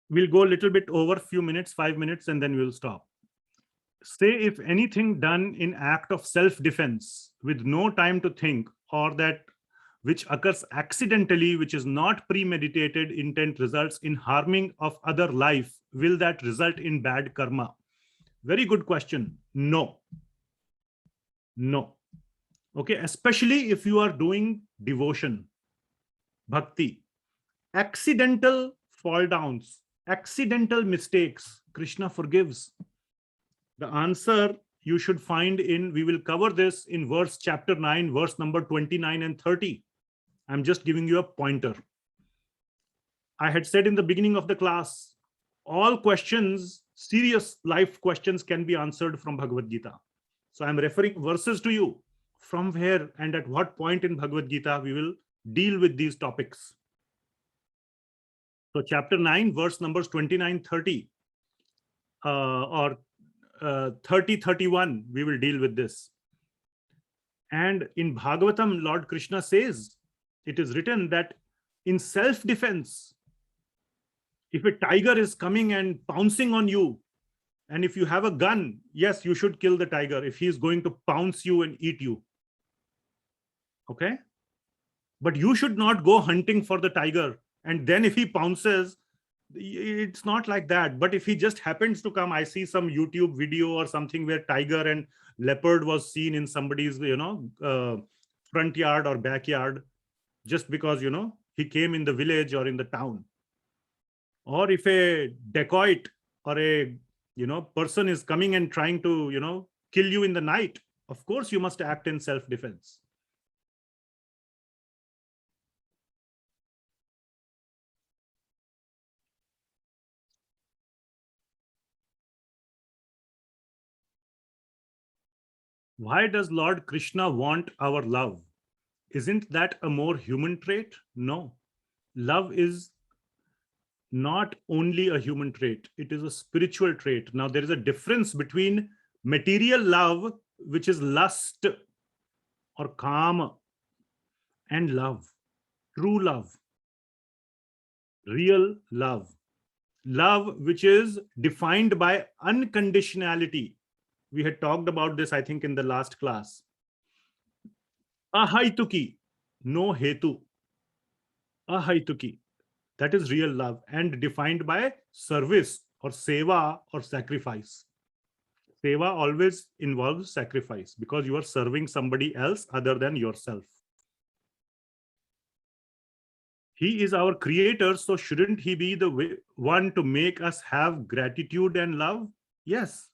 S1: We'll go a little bit over, few minutes, 5 minutes, and then we'll stop. Say if anything done in act of self-defense with no time to think, or that which occurs accidentally, which is not premeditated intent, results in harming of other life, will that result in bad karma? Very good question. No. No. Okay, especially if you are doing devotion, bhakti. Accidental fall downs, accidental mistakes, Krishna forgives. The answer you should find in, we will cover this in chapter 9, verse number 29 and 30. I'm just giving you a pointer. I had said in the beginning of the class, all questions, serious life questions, can be answered from Bhagavad Gita. So I'm referring verses to you, from where and at what point in Bhagavad Gita we will deal with these topics. So chapter 9, verse numbers 29, 30, or 30, 31, we will deal with this. And in Bhagavatam, Lord Krishna says, it is written that in self-defense, if a tiger is coming and pouncing on you, and if you have a gun, yes, you should kill the tiger if he is going to pounce you and eat you. Okay? But you should not go hunting for the tiger. And then if he pounces, it's not like that. But if he just happens to come, I see some YouTube video or something where tiger and leopard was seen in somebody's, front yard or backyard, just because, he came in the village or in the town. Or if a dacoit or a, person is coming and trying to, kill you in the night, of course you must act in self-defense. Why does Lord Krishna want our love? Isn't that a more human trait? No. Love is not only a human trait, it is a spiritual trait. Now, there is a difference between material love, which is lust or kama, and love, true love, real love. Love which is defined by unconditionality. We had talked about this, I think, in the last class. Ahaituki, no hetu. Ahaituki, that is real love, and defined by service or seva or sacrifice. Seva always involves sacrifice because you are serving somebody else other than yourself. He is our creator, so shouldn't he be the one to make us have gratitude and love? Yes.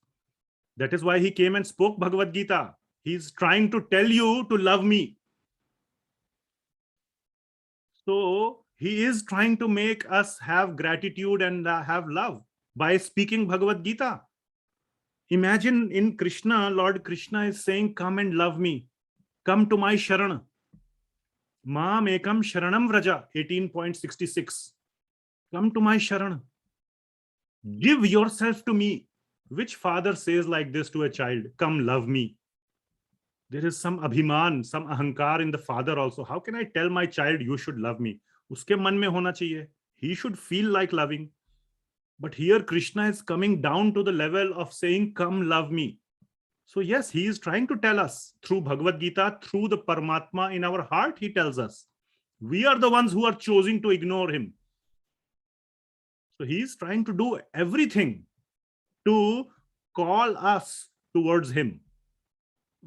S1: That is why he came and spoke Bhagavad Gita. He's trying to tell you to love me. So he is trying to make us have gratitude and have love by speaking Bhagavad Gita. Imagine in Krishna, Lord Krishna is saying, come and love me. Come to my Sharana. Maam ekam Sharanam Vraja, 18.66. Come to my Sharana. Give yourself to me. Which father says like this to a child? Come love me. There is some abhiman, some ahankar in the father also. How can I tell my child you should love me? Uske man mein hona chahiye. He should feel like loving. But here Krishna is coming down to the level of saying, come love me. So yes, he is trying to tell us through Bhagavad Gita, through the Paramatma in our heart, he tells us. We are the ones who are choosing to ignore him. So he is trying to do everything to call us towards him.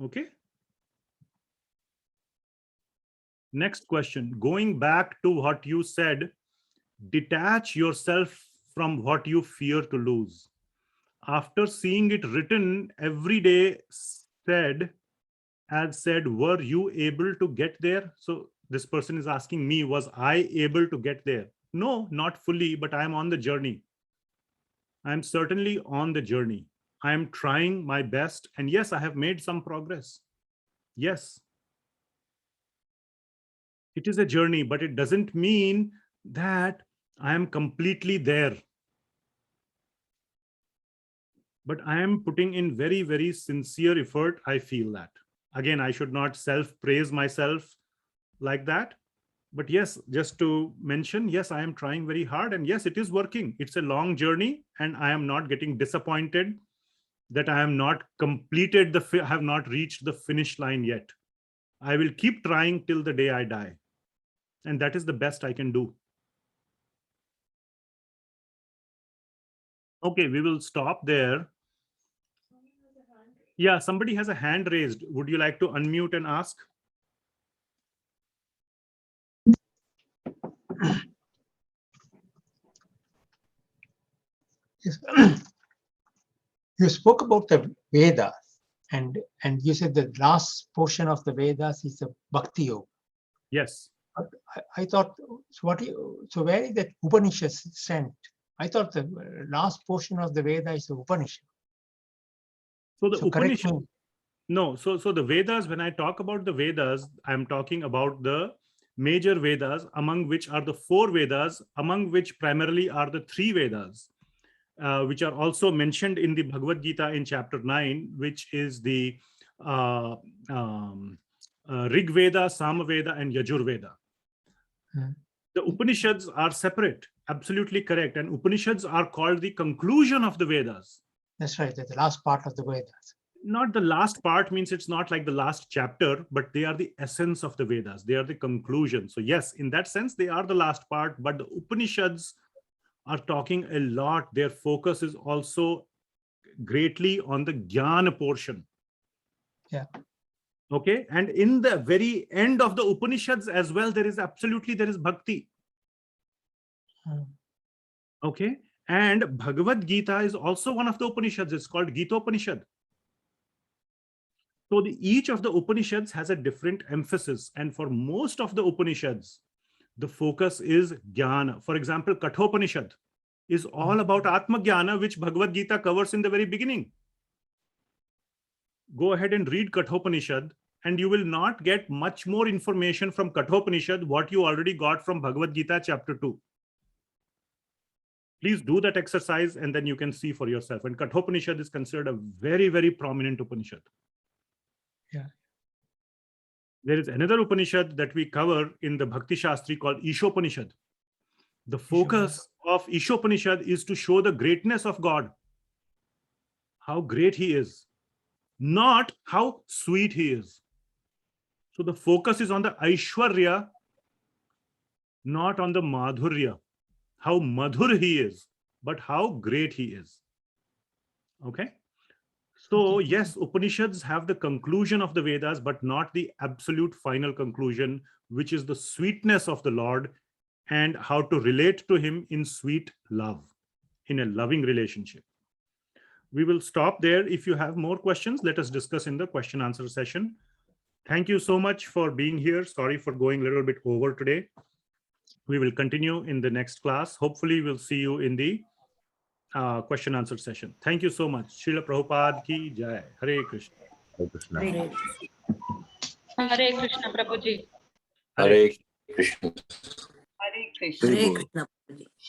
S1: Okay. Next question. Going back to what you said, detach yourself from what you fear to lose. After seeing it written every day, said, were you able to get there? So this person is asking me, was I able to get there? No, not fully, but I am on the journey. I am certainly on the journey. I am trying my best. And yes, I have made some progress. Yes. It is a journey, but it doesn't mean that I am completely there. But I am putting in very, very sincere effort. I feel that. Again, I should not self-praise myself like that. But yes, just to mention, yes, I am trying very hard. And yes, it is working. It's a long journey. And I am not getting disappointed that I am not completed have not reached the finish line yet. I will keep trying till the day I die. And that is the best I can do. Okay, we will stop there. Yeah, somebody has a hand raised. Would you like to unmute and ask?
S3: Yes. You spoke about the Vedas, and you said the last portion of the Vedas is the Bhakti Yoga.
S1: Yes.
S3: I thought, so where is that Upanishads sent? I thought the last portion of the Veda is the Upanishad.
S1: So the Upanishad. No, so the Vedas, when I talk about the Vedas, I'm talking about the major Vedas, among which are the 4 Vedas, among which primarily are the 3 Vedas, which are also mentioned in the Bhagavad Gita in chapter 9, which is the Rig Veda, Sama Veda, and Yajur Veda. The Upanishads are separate, absolutely correct. And Upanishads are called the conclusion of the Vedas.
S3: That's right, that's the last part of the Vedas.
S1: Not the last part means it's not like the last chapter, but they are the essence of the Vedas. They are the conclusion. So yes, in that sense, they are the last part, but the Upanishads are talking a lot. Their focus is also greatly on the jnana portion.
S3: Yeah.
S1: Okay. And in the very end of the Upanishads as well, there is bhakti. Okay. And Bhagavad Gita is also one of the Upanishads. It's called Gita Upanishad. So each of the Upanishads has a different emphasis. And for most of the Upanishads, the focus is jnana. For example, Kathopanishad is all about Atma Jnana, which Bhagavad Gita covers in the very beginning. Go ahead and read Kathopanishad, and you will not get much more information from Kathopanishad what you already got from Bhagavad Gita Chapter 2. Please do that exercise, and then you can see for yourself. And Kathopanishad is considered a very, very prominent Upanishad.
S3: Yeah.
S1: There is another Upanishad that we cover in the Bhakti Shastri called Ishopanishad. The focus of Ishopanishad is to show the greatness of God, how great he is, not how sweet he is. So the focus is on the Aishwarya, not on the Madhurya, how madhur he is, but how great he is. Okay. So yes, Upanishads have the conclusion of the Vedas, but not the absolute final conclusion, which is the sweetness of the Lord and how to relate to him in sweet love, in a loving relationship. We will stop there. If you have more questions, let us discuss in the question answer session. Thank you so much for being here. Sorry for going a little bit over today. We will continue in the next class. Hopefully we'll see you in the question answer session. Thank you so much. Srila Prabhupada ki jai. Hare Krishna.
S4: Hare Krishna.
S5: Hare Krishna, Prabhuji.
S4: Hare Krishna.
S5: Hare Krishna.
S2: Hare Krishna.